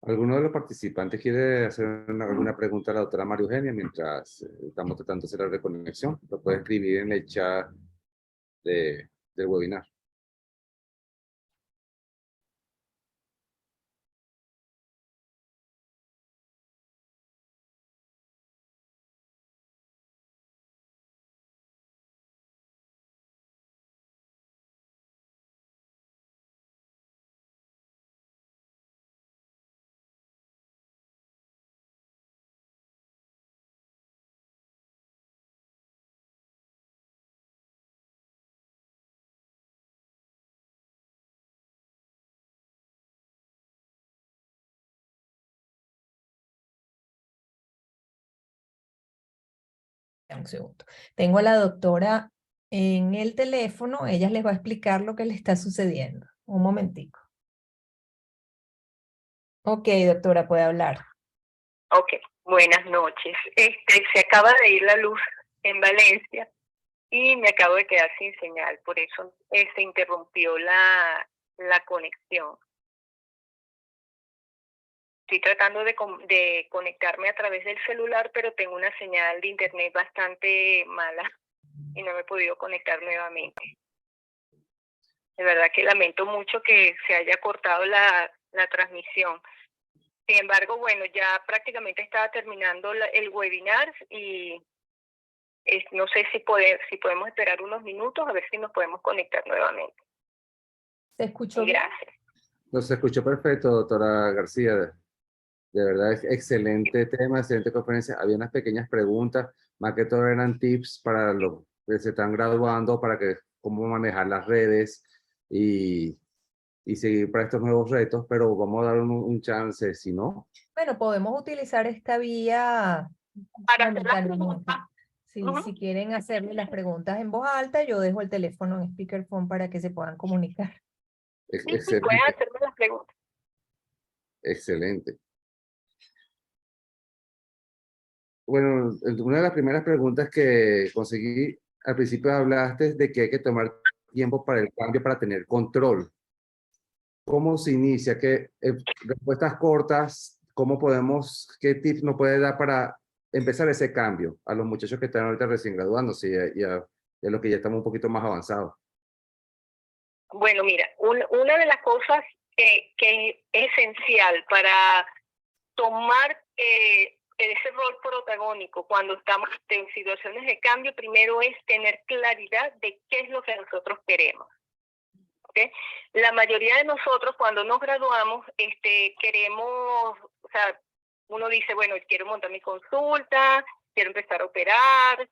¿Alguno de los participantes quiere hacer alguna pregunta a la doctora María Eugenia mientras estamos tratando de hacer la reconexión? Lo puede escribir en el chat del webinar. Un segundo. Tengo a la doctora en el teléfono. Ella les va a explicar lo que le está sucediendo. Un momentico. Ok, doctora, puede hablar. Ok, buenas noches. Se acaba de ir la luz en Valencia y me acabo de quedar sin señal, por eso se interrumpió la conexión. Estoy tratando de conectarme a través del celular, pero tengo una señal de internet bastante mala y no me he podido conectar nuevamente. De verdad que lamento mucho que se haya cortado la transmisión. Sin embargo, bueno, ya prácticamente estaba terminando el webinar y no sé si podemos esperar unos minutos a ver si nos podemos conectar nuevamente. ¿Se escuchó bien? Gracias. Nos escuchó perfecto, doctora García. De verdad, es excelente tema, excelente conferencia. Había unas pequeñas preguntas, más que todo eran tips para los que se están graduando, para que cómo manejar las redes y seguir para estos nuevos retos, pero vamos a dar un chance, si no. Bueno, podemos utilizar esta vía Para hacer las momentáneamente. preguntas. Si quieren hacerle las preguntas en voz alta, yo dejo el teléfono en speakerphone para que se puedan comunicar. Sí, pueden Excelente, hacerme las preguntas. excelente. Bueno, una de las primeras preguntas que conseguí, al principio hablaste de que hay que tomar tiempo para el cambio, para tener control. ¿Cómo se inicia? ¿Qué respuestas cortas? ¿Qué tips nos puede dar para empezar ese cambio a los muchachos que están ahorita recién graduándose y a los que ya estamos un poquito más avanzados? Bueno, mira, una de las cosas que es esencial para tomar ese rol protagónico cuando estamos en situaciones de cambio, primero es tener claridad de qué es lo que nosotros queremos. ¿Okay? La mayoría de nosotros cuando nos graduamos queremos, o sea, uno dice, bueno, quiero montar mi consulta, quiero empezar a operar,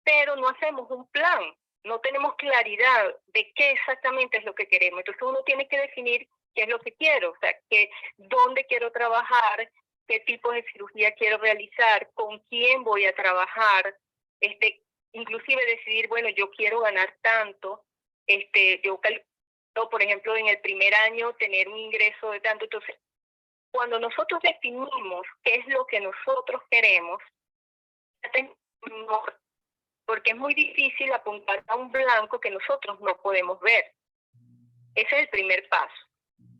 pero no hacemos un plan, no tenemos claridad de qué exactamente es lo que queremos. Entonces uno tiene que definir qué es lo que quiero, o sea, dónde quiero trabajar, qué tipo de cirugía quiero realizar, con quién voy a trabajar, inclusive decidir, bueno, yo quiero ganar tanto, yo por ejemplo en el primer año tener un ingreso de tanto. Entonces, cuando nosotros definimos qué es lo que nosotros queremos, porque es muy difícil apuntar a un blanco que nosotros no podemos ver. Ese es el primer paso.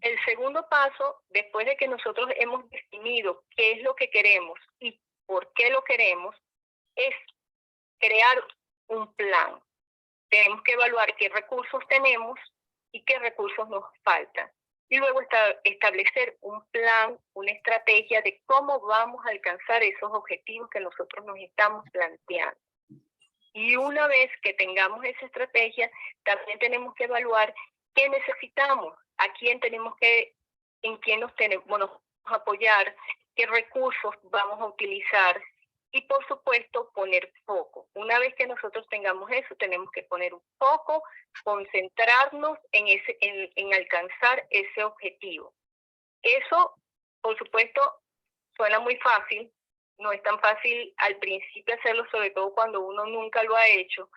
El segundo paso, después de que nosotros hemos definido qué es lo que queremos y por qué lo queremos, es crear un plan. Tenemos que evaluar qué recursos tenemos y qué recursos nos faltan. Y luego establecer un plan, una estrategia de cómo vamos a alcanzar esos objetivos que nosotros nos estamos planteando. Y una vez que tengamos esa estrategia, también tenemos que evaluar qué necesitamos, a quién tenemos que, en quién nos tenemos a apoyar, qué recursos vamos a utilizar y, por supuesto, poner foco. Una vez que nosotros tengamos eso, tenemos que poner un foco, concentrarnos en alcanzar ese objetivo. Eso, por supuesto, suena muy fácil. No es tan fácil al principio hacerlo, sobre todo cuando uno nunca lo ha hecho,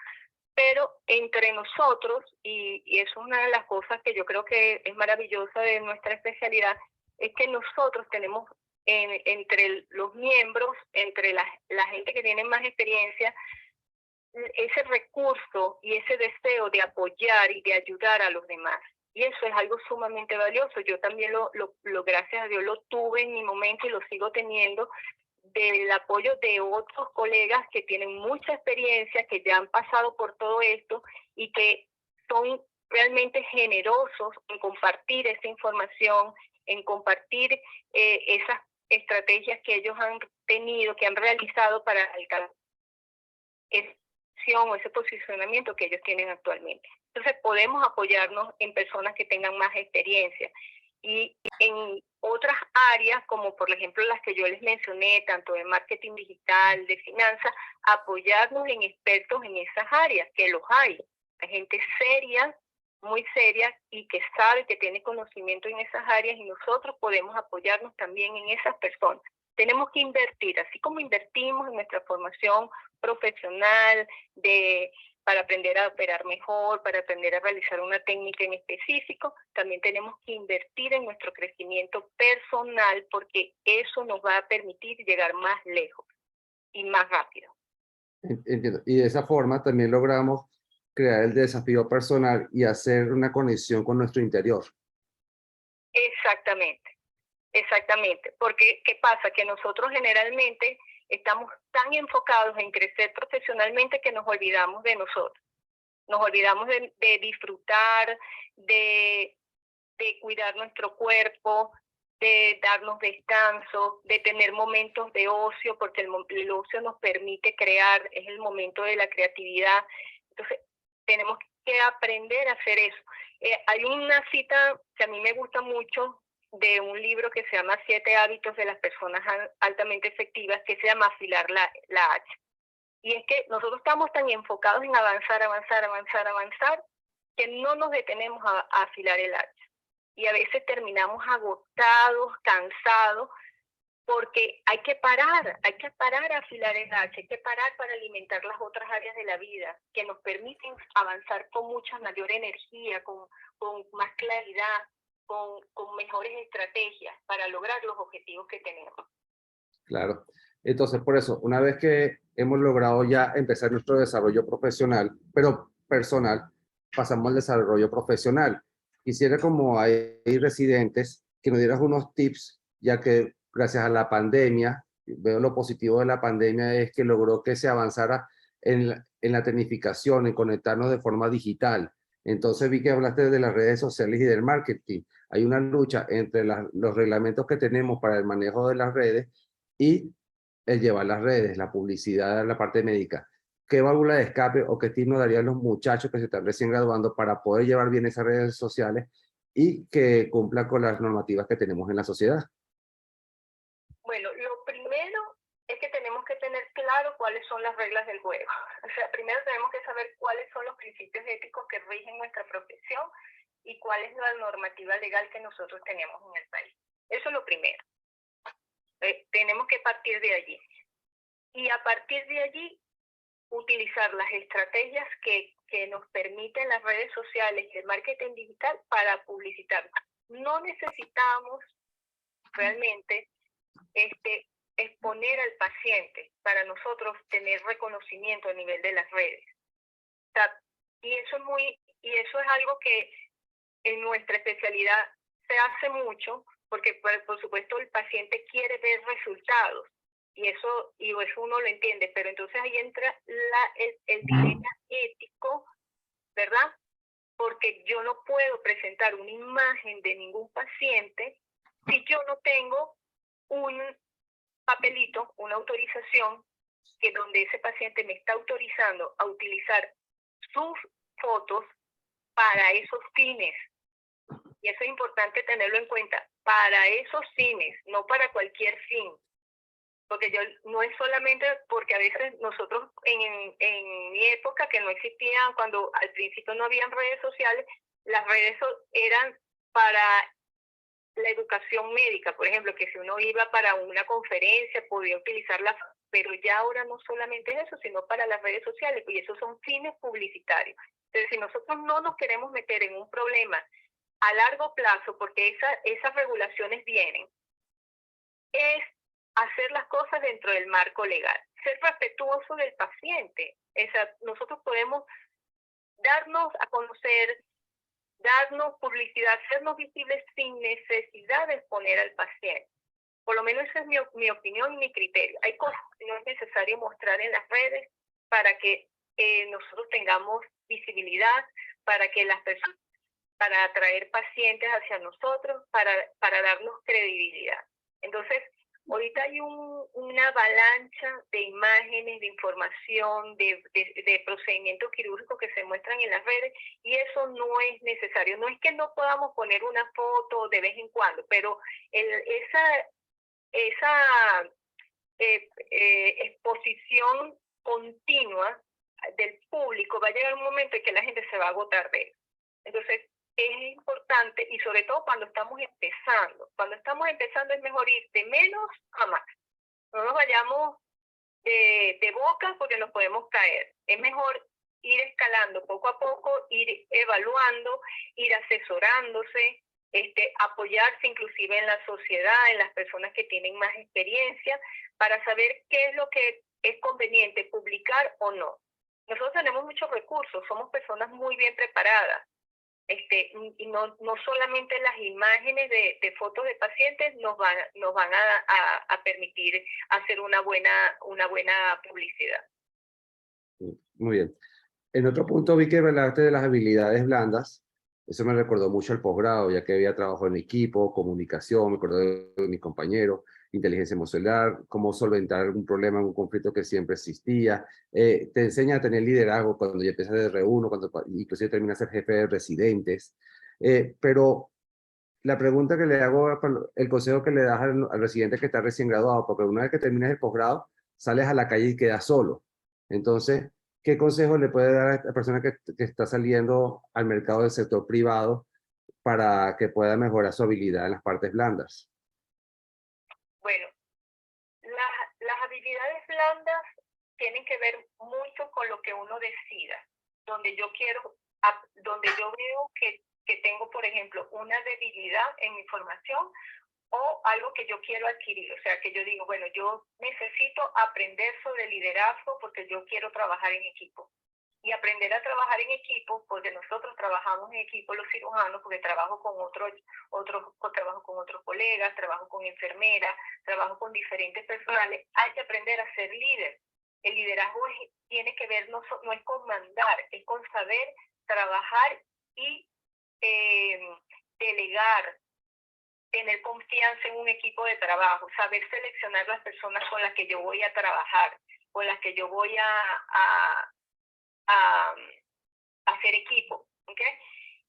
pero entre nosotros, y eso es una de las cosas que yo creo que es maravillosa de nuestra especialidad, es que nosotros tenemos entre los miembros, entre la gente que tiene más experiencia, ese recurso y ese deseo de apoyar y de ayudar a los demás. Y eso es algo sumamente valioso. Yo también gracias a Dios, lo tuve en mi momento y lo sigo teniendo, del apoyo de otros colegas que tienen mucha experiencia, que ya han pasado por todo esto y que son realmente generosos en compartir esa información, en compartir esas estrategias que ellos han tenido, que han realizado para alcanzar o ese posicionamiento que ellos tienen actualmente. Entonces podemos apoyarnos en personas que tengan más experiencia. Y en otras áreas, como por ejemplo las que yo les mencioné, tanto de marketing digital, de finanzas, apoyarnos en expertos en esas áreas, que los hay. Hay gente seria, muy seria, y que sabe, que tiene conocimiento en esas áreas, y nosotros podemos apoyarnos también en esas personas. Tenemos que invertir, así como invertimos en nuestra formación profesional para aprender a operar mejor, para aprender a realizar una técnica en específico, también tenemos que invertir en nuestro crecimiento personal, porque eso nos va a permitir llegar más lejos y más rápido. Entiendo. Y de esa forma también logramos crear el desafío personal y hacer una conexión con nuestro interior. Exactamente, exactamente. Porque, ¿qué pasa? Que nosotros generalmente estamos tan enfocados en crecer profesionalmente que nos olvidamos de nosotros. Nos olvidamos de disfrutar, de cuidar nuestro cuerpo, de darnos descanso, de tener momentos de ocio, porque el ocio nos permite crear, es el momento de la creatividad. Entonces, tenemos que aprender a hacer eso. Hay una cita que a mí me gusta mucho, de un libro que se llama 7 hábitos de las personas altamente efectivas, que se llama afilar la hacha. Y es que nosotros estamos tan enfocados en avanzar, que no nos detenemos a afilar el hacha. Y a veces terminamos agotados, cansados, porque hay que parar a afilar el hacha, hay que parar para alimentar las otras áreas de la vida, que nos permiten avanzar con mucha mayor energía, con más claridad, con mejores estrategias para lograr los objetivos que tenemos. Claro. Entonces, por eso, una vez que hemos logrado ya empezar nuestro desarrollo profesional, pero personal, pasamos al desarrollo profesional. Quisiera, como hay residentes, que nos dieras unos tips, ya que gracias a la pandemia, veo lo positivo de la pandemia es que logró que se avanzara en la tecnificación, en conectarnos de forma digital. Entonces vi que hablaste de las redes sociales y del marketing. Hay una lucha entre los reglamentos que tenemos para el manejo de las redes y el llevar las redes, la publicidad, la parte médica. ¿Qué válvula de escape o qué tip nos darían los muchachos que se están recién graduando para poder llevar bien esas redes sociales y que cumplan con las normativas que tenemos en la sociedad? Bueno, lo primero es que tenemos que tener claro cuáles son las reglas del juego. O sea, primero tenemos que saber cuáles son los principios éticos que rigen nuestra profesión y cuál es la normativa legal que nosotros tenemos en el país. Eso es lo primero. Tenemos que partir de allí. Y a partir de allí, utilizar las estrategias que nos permiten las redes sociales y el marketing digital para publicitar. No necesitamos realmente exponer al paciente para nosotros tener reconocimiento a nivel de las redes. O sea, y eso es algo que en nuestra especialidad se hace mucho porque, pues, por supuesto, el paciente quiere ver resultados y eso uno lo entiende, pero entonces ahí entra el dilema ético, ¿verdad? Porque yo no puedo presentar una imagen de ningún paciente si yo no tengo un papelito, una autorización, que donde ese paciente me está autorizando a utilizar sus fotos para esos fines. Y eso es importante tenerlo en cuenta, para esos fines, no para cualquier fin. Porque no es solamente porque a veces nosotros en mi época, que no existían, cuando al principio no habían redes sociales, las redes eran para la educación médica, por ejemplo, que si uno iba para una conferencia podía utilizarla, pero ya ahora no solamente es eso, sino para las redes sociales, y esos son fines publicitarios. Entonces, si nosotros no nos queremos meter en un problema a largo plazo, porque esas regulaciones vienen, es hacer las cosas dentro del marco legal, ser respetuoso del paciente. Nosotros podemos darnos a conocer, darnos publicidad, hacernos visibles sin necesidad de exponer al paciente. Por lo menos esa es mi opinión y mi criterio. Hay cosas que no es necesario mostrar en las redes para que nosotros tengamos visibilidad, para que las personas, para atraer pacientes hacia nosotros, para darnos credibilidad. Entonces, ahorita hay una avalancha de imágenes, de información, de procedimientos quirúrgicos que se muestran en las redes, y eso no es necesario. No es que no podamos poner una foto de vez en cuando, pero esa exposición continua del público va a llegar un momento en que la gente se va a agotar de eso. Entonces, es importante, y sobre todo cuando estamos empezando. Cuando estamos empezando es mejor ir de menos a más. No nos vayamos de boca porque nos podemos caer. Es mejor ir escalando poco a poco, ir evaluando, ir asesorándose, apoyarse inclusive en la sociedad, en las personas que tienen más experiencia, para saber qué es lo que es conveniente publicar o no. Nosotros tenemos muchos recursos, somos personas muy bien preparadas. Y no solamente las imágenes de fotos de pacientes nos van a permitir hacer una buena publicidad. Muy bien. En otro punto vi que hablaste de las habilidades blandas. Eso me recordó mucho el posgrado, ya que había trabajo en equipo, comunicación, me acuerdo de mis compañeros, inteligencia emocional, cómo solventar algún problema, un conflicto que siempre existía. Te enseña a tener liderazgo cuando ya empiezas de R1, cuando inclusive terminas a ser jefe de residentes. Pero la pregunta que le hago, el consejo que le das al residente que está recién graduado, porque una vez que terminas el posgrado, sales a la calle y quedas solo. Entonces, ¿qué consejo le puede dar a esta persona que está saliendo al mercado del sector privado para que pueda mejorar su habilidad en las partes blandas? Bueno, las habilidades blandas tienen que ver mucho con lo que uno decida. Donde yo veo que tengo, por ejemplo, una debilidad en mi formación o algo que yo quiero adquirir. O sea, que yo digo, bueno, yo necesito aprender sobre liderazgo porque yo quiero trabajar en equipo. Y aprender a trabajar en equipo, porque nosotros trabajamos en equipo los cirujanos, porque trabajo con otros colegas, trabajo con enfermeras, trabajo con diferentes personales. Hay que aprender a ser líder. El liderazgo tiene que ver, no es con mandar, es con saber trabajar y delegar, tener confianza en un equipo de trabajo, saber seleccionar las personas con las que yo voy a trabajar, con las que yo voy a hacer equipo, ¿okay?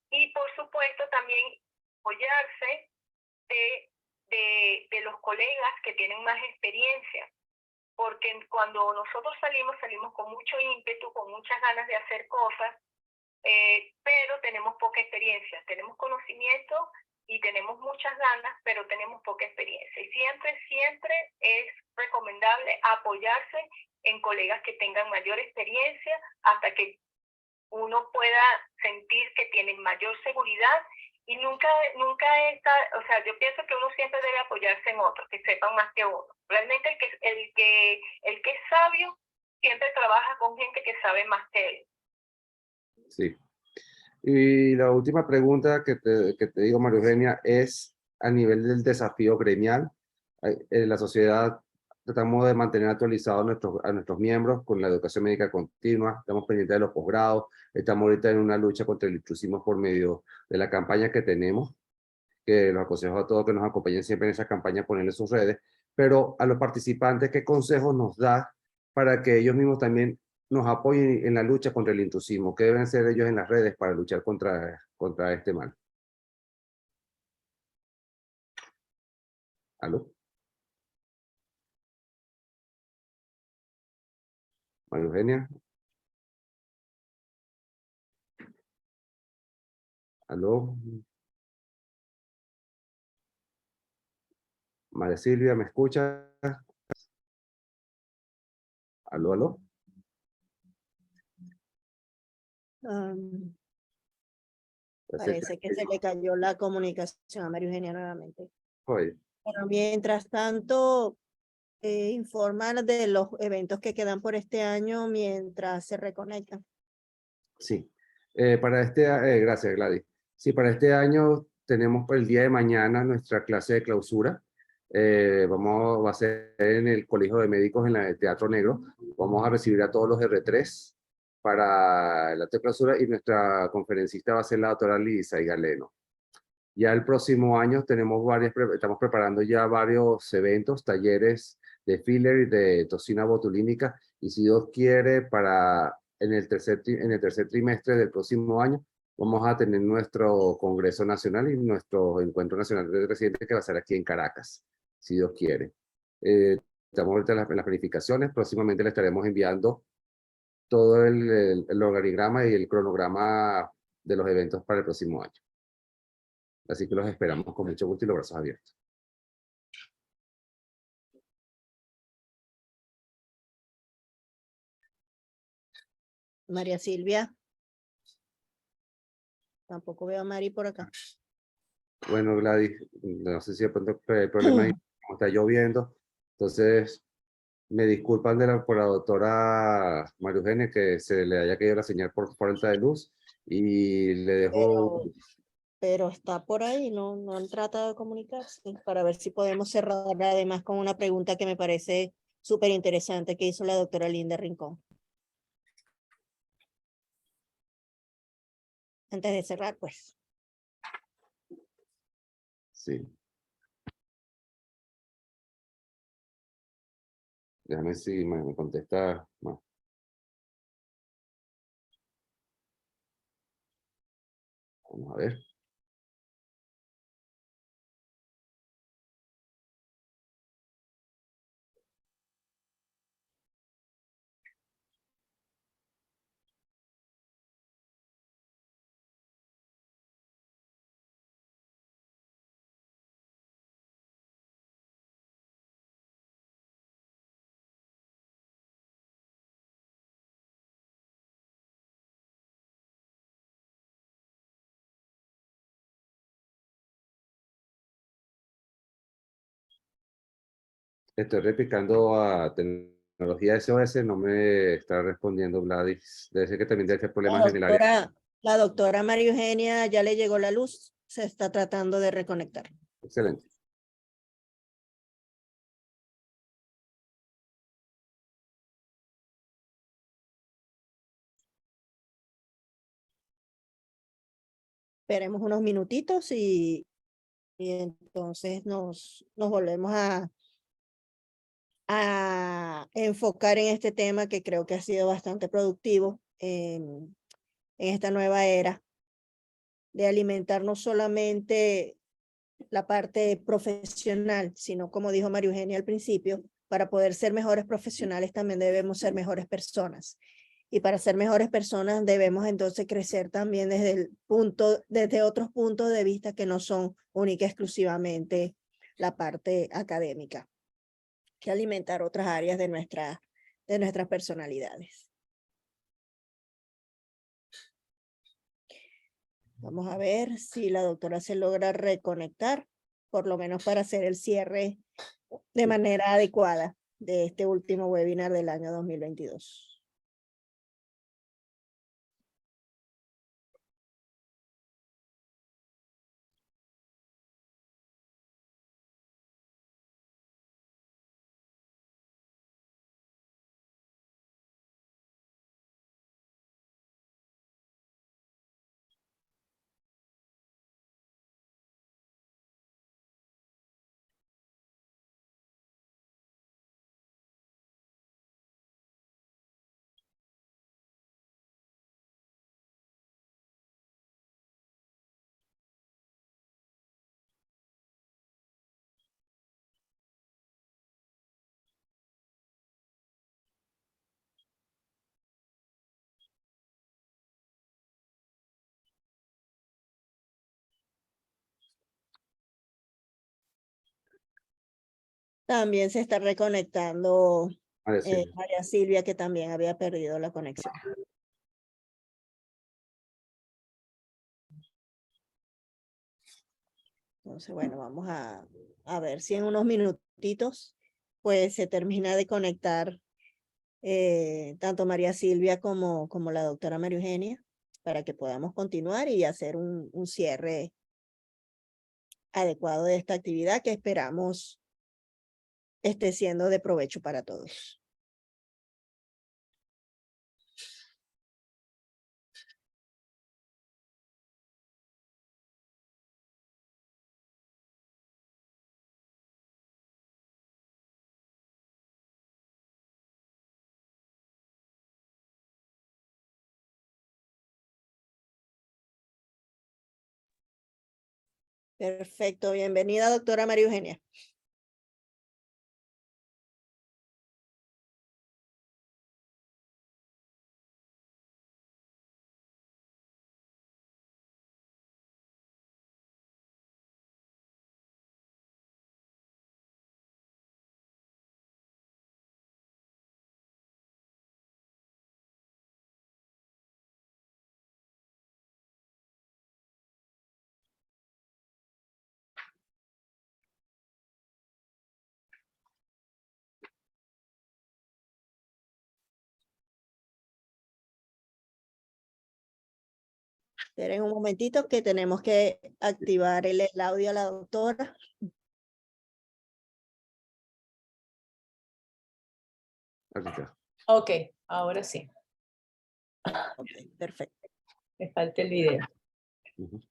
Y por supuesto también apoyarse de los colegas que tienen más experiencia, porque cuando nosotros salimos con mucho ímpetu, con muchas ganas de hacer cosas, pero tenemos poca experiencia, tenemos conocimiento y tenemos muchas ganas, pero tenemos poca experiencia. Y siempre es recomendable apoyarse en colegas que tengan mayor experiencia hasta que uno pueda sentir que tienen mayor seguridad, y nunca está, o sea, yo pienso que uno siempre debe apoyarse en otros que sepan más que uno. Realmente el que es sabio siempre trabaja con gente que sabe más que él. Sí. Y la última pregunta que te digo, María Eugenia, es a nivel del desafío gremial. En la sociedad tratamos de mantener actualizados a nuestros miembros con la educación médica continua, estamos pendientes de los posgrados, estamos ahorita en una lucha contra el intrusismo por medio de la campaña que tenemos, que los aconsejo a todos que nos acompañen siempre en esa campaña, ponerle sus redes, pero a los participantes, ¿qué consejos nos da para que ellos mismos también nos apoyen en la lucha contra el intrusismo? ¿Qué deben hacer ellos en las redes para luchar contra este mal? ¿Aló? María Eugenia. ¿Aló? María Silvia, ¿me escucha? ¿Aló, aló? Parece que se le cayó la comunicación a María Eugenia nuevamente. Oye, Pero mientras tanto, informan de los eventos que quedan por este año mientras se reconectan. sí. Gracias, Gladys. Sí, para este año tenemos para el día de mañana nuestra clase de clausura. Va a ser en el Colegio de Médicos en el Teatro Negro. Vamos a recibir a todos los R3 para el acto de clausura y nuestra conferencista va a ser la doctora Lisa Galeno. Ya el próximo año estamos preparando ya varios eventos, talleres de filler y de toxina botulínica, y si Dios quiere, en el tercer trimestre del próximo año, vamos a tener nuestro Congreso Nacional y nuestro Encuentro Nacional de Residentes que va a ser aquí en Caracas, si Dios quiere. Estamos ahorita en las planificaciones, próximamente le estaremos enviando todo el organigrama y el cronograma de los eventos para el próximo año. Así que los esperamos con mucho gusto y los brazos abiertos. María Silvia. Tampoco veo a Mari por acá. Bueno, Gladys, no sé si de pronto el problema es que está lloviendo, entonces me disculpan por la doctora María Eugenia que se le haya caído la señal por falta de luz y le dejo... Pero está por ahí, no han tratado de comunicarse para ver si podemos cerrar además con una pregunta que me parece súper interesante que hizo la doctora Linda Rincón. Antes de cerrar, pues. Sí. Déjame ver si me contesta más. Vamos a ver. Estoy replicando a tecnología SOS, no me está respondiendo Gladys. Debe ser que también debe ser problemas en el área. La doctora María Eugenia ya le llegó la luz, se está tratando de reconectar. Excelente. Esperemos unos minutitos y entonces nos volvemos a enfocar en este tema que creo que ha sido bastante productivo en esta nueva era de alimentar no solamente la parte profesional, sino como dijo María Eugenia al principio, para poder ser mejores profesionales también debemos ser mejores personas. Y para ser mejores personas debemos entonces crecer también desde otros puntos de vista que no son única y exclusivamente la parte académica, que alimentar otras áreas de nuestras personalidades. Vamos a ver si la doctora se logra reconectar, por lo menos para hacer el cierre de manera adecuada de este último webinar del año 2022. También se está reconectando María Silvia. María Silvia, que también había perdido la conexión. Entonces, bueno, vamos a ver si en unos minutitos pues se termina de conectar tanto María Silvia como la doctora María Eugenia para que podamos continuar y hacer un cierre adecuado de esta actividad que esperamos esté siendo de provecho para todos. Perfecto, bienvenida doctora María Eugenia. Esperen un momentito que tenemos que activar el audio a la doctora. Aquí está. Ok, ahora sí. Ok, perfecto. Me falta el video. Ujú.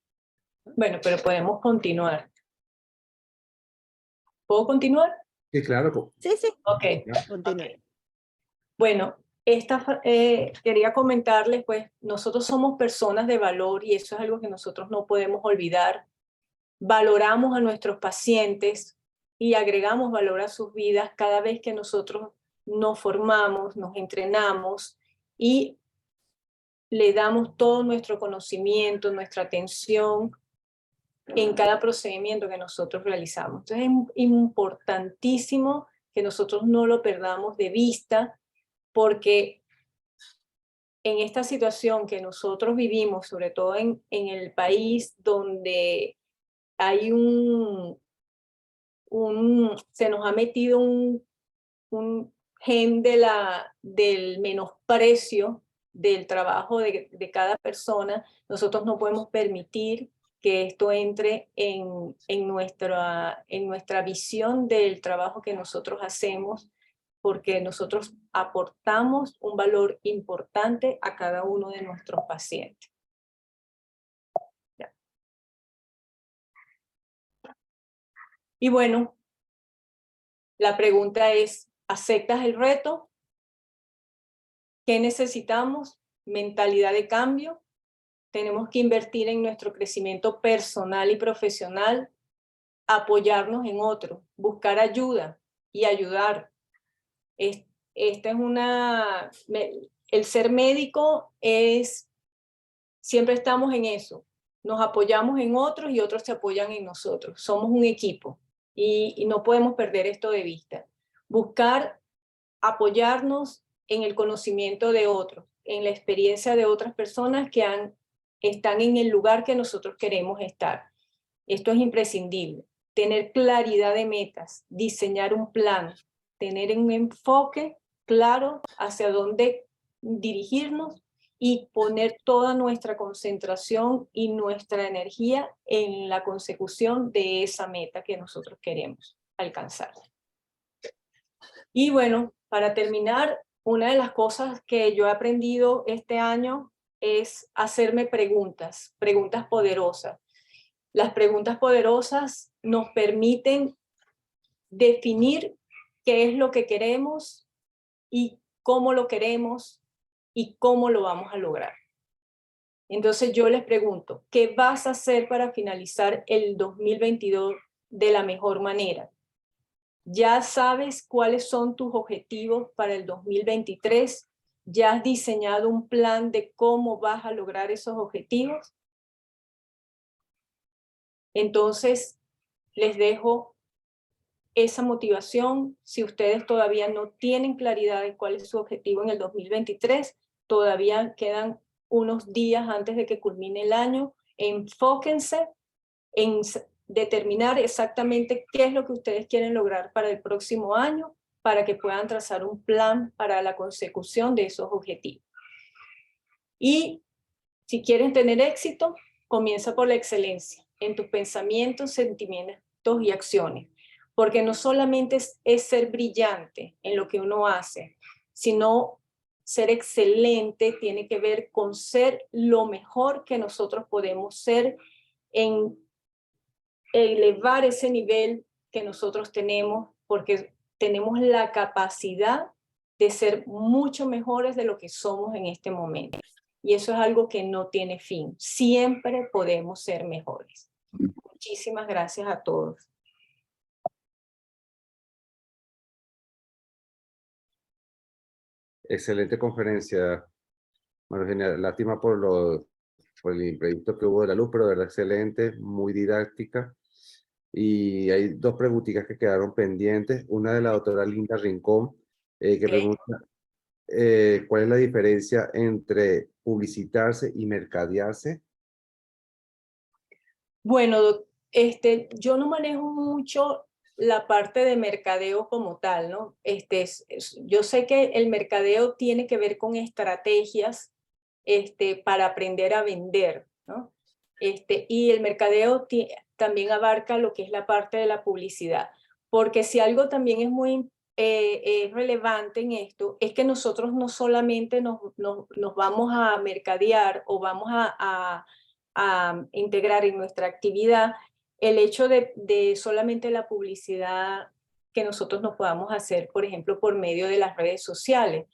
Bueno, pero podemos continuar. ¿Puedo continuar? Sí, claro. Sí, sí, Ok. continúe. Bueno, quería comentarles, pues nosotros somos personas de valor y eso es algo que nosotros no podemos olvidar. Valoramos a nuestros pacientes y agregamos valor a sus vidas cada vez que nosotros nos formamos, nos entrenamos y le damos todo nuestro conocimiento, nuestra atención en cada procedimiento que nosotros realizamos. Entonces es importantísimo que nosotros no lo perdamos de vista, porque en esta situación que nosotros vivimos, sobre todo en el país donde hay se nos ha metido un gen del menosprecio del trabajo de cada persona, nosotros no podemos permitir que esto entre en nuestra visión del trabajo que nosotros hacemos, porque nosotros aportamos un valor importante a cada uno de nuestros pacientes. Y bueno, la pregunta es, ¿aceptas el reto? ¿Qué necesitamos? Mentalidad de cambio. Tenemos que invertir en nuestro crecimiento personal y profesional, apoyarnos en otros, buscar ayuda y ayudar. Esta es el ser médico es, siempre estamos en eso. Nos apoyamos en otros y otros se apoyan en nosotros. Somos un equipo y no podemos perder esto de vista. Buscar apoyarnos en el conocimiento de otros, en la experiencia de otras personas que están en el lugar que nosotros queremos estar. Esto es imprescindible. Tener claridad de metas, diseñar un plan, tener un enfoque claro hacia dónde dirigirnos y poner toda nuestra concentración y nuestra energía en la consecución de esa meta que nosotros queremos alcanzar. Y bueno, para terminar, una de las cosas que yo he aprendido este año es hacerme preguntas poderosas. Las preguntas poderosas nos permiten definir qué es lo que queremos y cómo lo queremos y cómo lo vamos a lograr. Entonces yo les pregunto, ¿qué vas a hacer para finalizar el 2022 de la mejor manera? ¿Ya sabes cuáles son tus objetivos para el 2023? ¿Ya has diseñado un plan de cómo vas a lograr esos objetivos? Entonces, les dejo esa motivación. Si ustedes todavía no tienen claridad de cuál es su objetivo en el 2023, todavía quedan unos días antes de que culmine el año. Enfóquense en determinar exactamente qué es lo que ustedes quieren lograr para el próximo año, para que puedan trazar un plan para la consecución de esos objetivos. Y si quieren tener éxito, comienza por la excelencia en tus pensamientos, sentimientos y acciones. Porque no solamente es ser brillante en lo que uno hace, sino ser excelente tiene que ver con ser lo mejor que nosotros podemos ser, en elevar ese nivel que nosotros tenemos, porque tenemos la capacidad de ser mucho mejores de lo que somos en este momento. Y eso es algo que no tiene fin. Siempre podemos ser mejores. Muchísimas gracias a todos. Excelente conferencia, María Eugenia. Lástima por el imprevisto que hubo de la luz, pero de verdad excelente, muy didáctica. Y hay dos preguntitas que quedaron pendientes. Una de la doctora Linda Rincón, que pregunta cuál es la diferencia entre publicitarse y mercadearse. Bueno, yo no manejo mucho la parte de mercadeo como tal, ¿no? Yo sé que el mercadeo tiene que ver con estrategias para aprender a vender, ¿no? Y el mercadeo también abarca lo que es la parte de la publicidad, porque si algo también es muy relevante en esto, es que nosotros no solamente nos vamos a mercadear o vamos a integrar en nuestra actividad el hecho de solamente la publicidad que nosotros nos podamos hacer, por ejemplo, por medio de las redes sociales,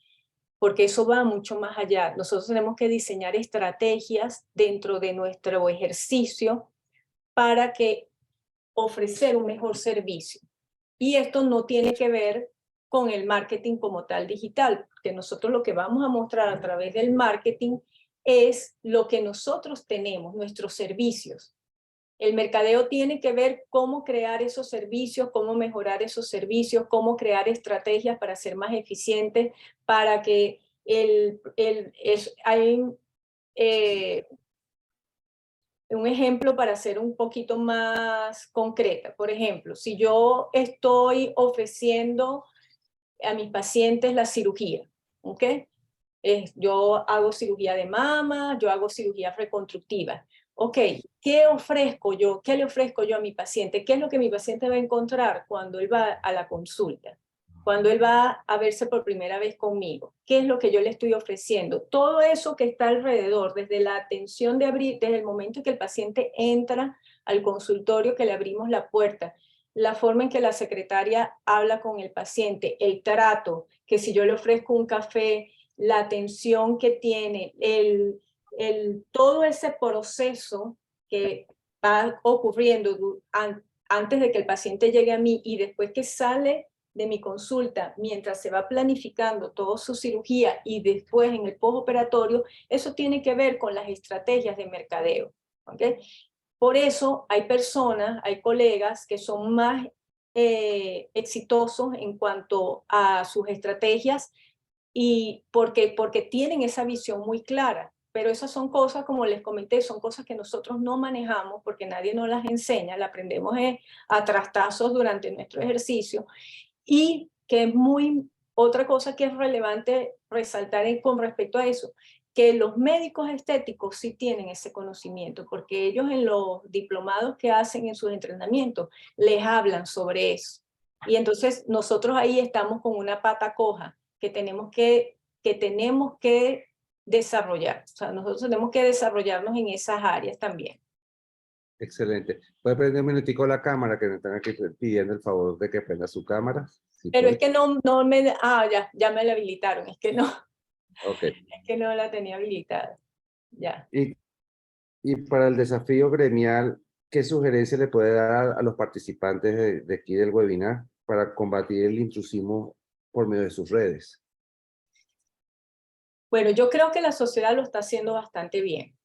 porque eso va mucho más allá. Nosotros tenemos que diseñar estrategias dentro de nuestro ejercicio para que ofrecer un mejor servicio. Y esto no tiene que ver con el marketing como tal digital, que nosotros lo que vamos a mostrar a través del marketing es lo que nosotros tenemos, nuestros servicios. El mercadeo tiene que ver cómo crear esos servicios, cómo mejorar esos servicios, cómo crear estrategias para ser más eficientes, para que hay un ejemplo para ser un poquito más concreta. Por ejemplo, si yo estoy ofreciendo a mis pacientes la cirugía, ¿ok? Yo hago cirugía de mama, yo hago cirugía reconstructiva. Ok, ¿qué ofrezco yo? ¿Qué le ofrezco yo a mi paciente? ¿Qué es lo que mi paciente va a encontrar cuando él va a la consulta? Cuando él va a verse por primera vez conmigo. ¿Qué es lo que yo le estoy ofreciendo? Todo eso que está alrededor, desde la atención de abrir, desde el momento en que el paciente entra al consultorio, que le abrimos la puerta, la forma en que la secretaria habla con el paciente, el trato, que si yo le ofrezco un café, la atención que tiene, todo ese proceso que va ocurriendo antes de que el paciente llegue a mí y después que sale de mi consulta, mientras se va planificando toda su cirugía y después en el postoperatorio, eso tiene que ver con las estrategias de mercadeo. ¿Okay? Por eso hay personas, hay colegas que son más exitosos en cuanto a sus estrategias y porque tienen esa visión muy clara. Pero esas son cosas, como les comenté, son cosas que nosotros no manejamos porque nadie nos las enseña, las aprendemos a trastazos durante nuestro ejercicio. Y que es otra cosa que es relevante resaltar con respecto a eso, que los médicos estéticos sí tienen ese conocimiento, porque ellos en los diplomados que hacen en sus entrenamientos les hablan sobre eso. Y entonces nosotros ahí estamos con una pata coja que tenemos que desarrollar. O sea, nosotros tenemos que desarrollarnos en esas áreas también. Excelente. ¿Puede prender un minutico la cámara, que me están aquí pidiendo el favor de que prenda su cámara? Si Pero puede. es que ya me la habilitaron, es que no. Ok. Es que no la tenía habilitada. Ya. Y para el desafío gremial, ¿qué sugerencia le puede dar a los participantes de aquí del webinar para combatir el intrusismo por medio de sus redes? Bueno, yo creo que la sociedad lo está haciendo bastante bien.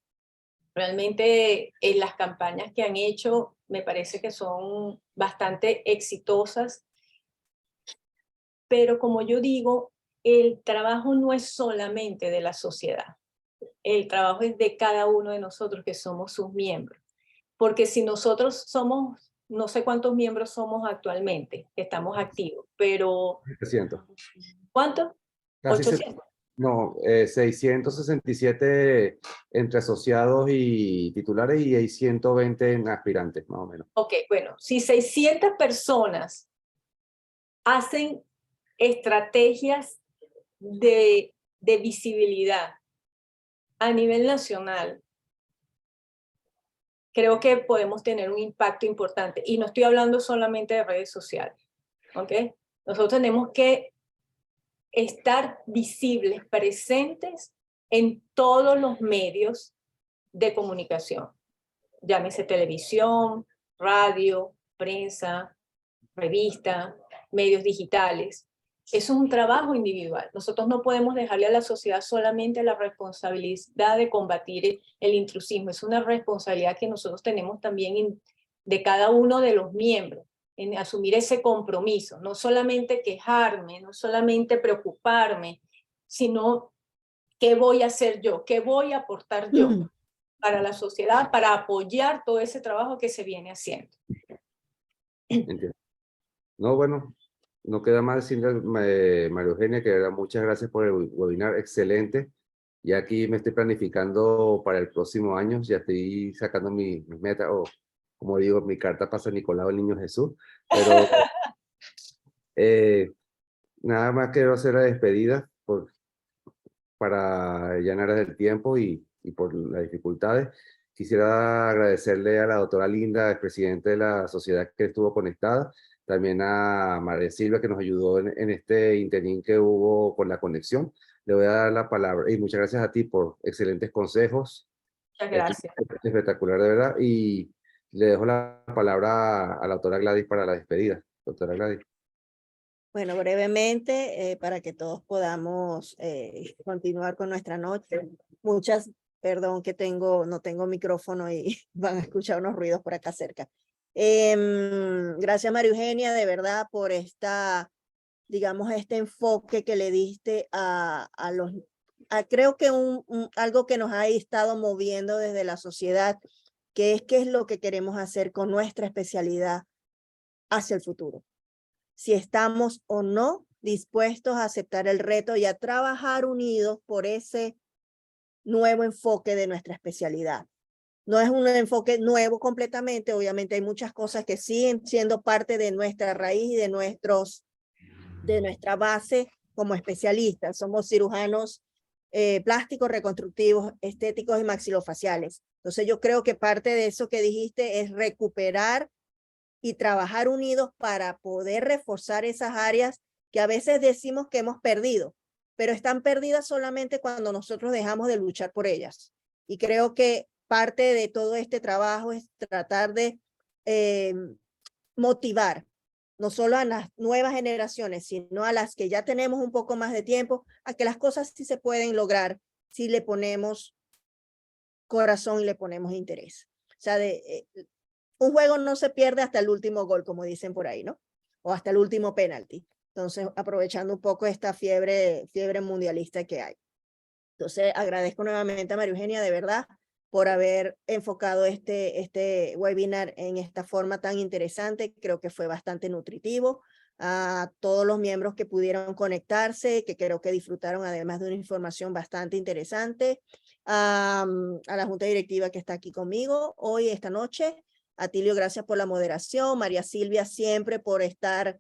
Realmente las campañas que han hecho me parece que son bastante exitosas pero como yo digo, el trabajo no es solamente de la sociedad. El trabajo es de cada uno de nosotros que somos sus miembros. Porque si nosotros somos, no sé cuántos miembros somos actualmente, que estamos activos, pero 700. ¿cuántos? Casi 800. no, 667 entre asociados y titulares y hay 120 en aspirantes, más o menos. Ok, bueno, si 600 personas hacen estrategias de visibilidad a nivel nacional, creo que podemos tener un impacto importante. Y no estoy hablando solamente de redes sociales, ¿ok? Nosotros tenemos que estar visibles, presentes en todos los medios de comunicación. Llámese televisión, radio, prensa, revista, medios digitales. Eso es un trabajo individual. Nosotros no podemos dejarle a la sociedad solamente la responsabilidad de combatir el intrusismo. Es una responsabilidad que nosotros tenemos también de cada uno de los miembros, en asumir ese compromiso. No solamente quejarme, no solamente preocuparme, sino qué voy a hacer yo, qué voy a aportar yo para la sociedad, para apoyar todo ese trabajo que se viene haciendo. Entiendo. No, bueno, no queda más decirle a María Eugenia que de verdad, muchas gracias por el webinar, excelente. Y aquí me estoy planificando para el próximo año, ya estoy sacando mis metas, o como digo, mi carta para San Nicolás el Niño Jesús. Pero nada más quiero hacer la despedida para llenar el tiempo y por las dificultades. Quisiera agradecerle a la doctora Linda, el presidente de la sociedad que estuvo conectada, también a María Silvia que nos ayudó en este interín que hubo con la conexión. Le voy a dar la palabra y muchas gracias a ti por excelentes consejos. Muchas gracias. Espectacular, de verdad. Y le dejo la palabra a la doctora Gladys para la despedida. Doctora Gladys. Bueno, brevemente, para que todos podamos continuar con nuestra noche. Perdón que no tengo micrófono y van a escuchar unos ruidos por acá cerca. Gracias, María Eugenia, de verdad, por digamos, este enfoque que le diste creo que algo que nos ha estado moviendo desde la sociedad, que es qué es lo que queremos hacer con nuestra especialidad hacia el futuro. Si estamos o no dispuestos a aceptar el reto y a trabajar unidos por ese nuevo enfoque de nuestra especialidad. No es un enfoque nuevo completamente, obviamente hay muchas cosas que siguen siendo parte de nuestra raíz y de nuestra base como especialistas. Somos cirujanos plásticos, reconstructivos, estéticos y maxilofaciales. Entonces yo creo que parte de eso que dijiste es recuperar y trabajar unidos para poder reforzar esas áreas que a veces decimos que hemos perdido, pero están perdidas solamente cuando nosotros dejamos de luchar por ellas. Y creo que parte de todo este trabajo es tratar de motivar no solo a las nuevas generaciones, sino a las que ya tenemos un poco más de tiempo, a que las cosas sí se pueden lograr si le ponemos corazón y le ponemos interés. O sea, un juego no se pierde hasta el último gol, como dicen por ahí, ¿no? O hasta el último penalti. Entonces, aprovechando un poco esta fiebre mundialista que hay. Entonces, agradezco nuevamente a María Eugenia, de verdad, por haber enfocado este webinar en esta forma tan interesante. Creo que fue bastante nutritivo. A todos los miembros que pudieron conectarse, que creo que disfrutaron además de una información bastante interesante. A la junta directiva que está aquí conmigo hoy, esta noche. Atilio, gracias por la moderación. María Silvia, siempre por estar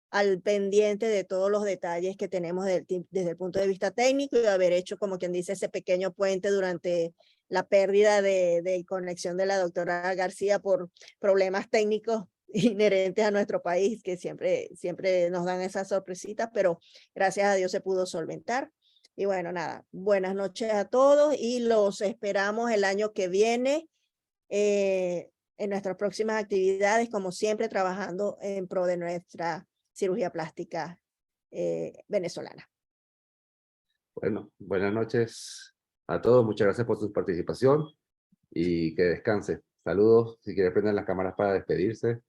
al pendiente de todos los detalles que tenemos desde el punto de vista técnico y haber hecho, como quien dice, ese pequeño puente durante la pérdida de conexión de la doctora García por problemas técnicos inherentes a nuestro país, que siempre nos dan esas sorpresitas, pero gracias a Dios se pudo solventar. Y bueno, nada, buenas noches a todos y los esperamos el año que viene en nuestras próximas actividades, como siempre, trabajando en pro de nuestra cirugía plástica venezolana. Bueno, buenas noches a todos. Muchas gracias por su participación y que descanse. Saludos. Si quiere prender las cámaras para despedirse.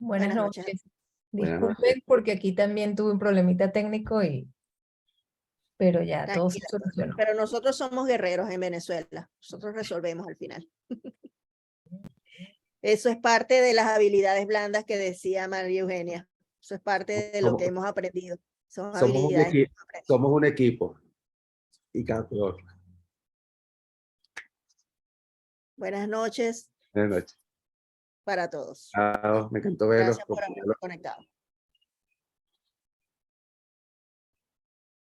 Buenas Buenas noches. noches. Buenas Disculpen noches. porque aquí también tuve un problemita técnico pero ya todo se Tranquila, solucionó. pero nosotros somos guerreros en Venezuela. Nosotros resolvemos al final. Eso es parte de las habilidades blandas que decía María Eugenia. Eso es parte de lo que hemos aprendido. Son habilidades que hemos aprendido. Somos un equipo. Y campeón. Buenas noches Buenas noches. para todos. Chao, me encantó verlos. Gracias por haberse conectado.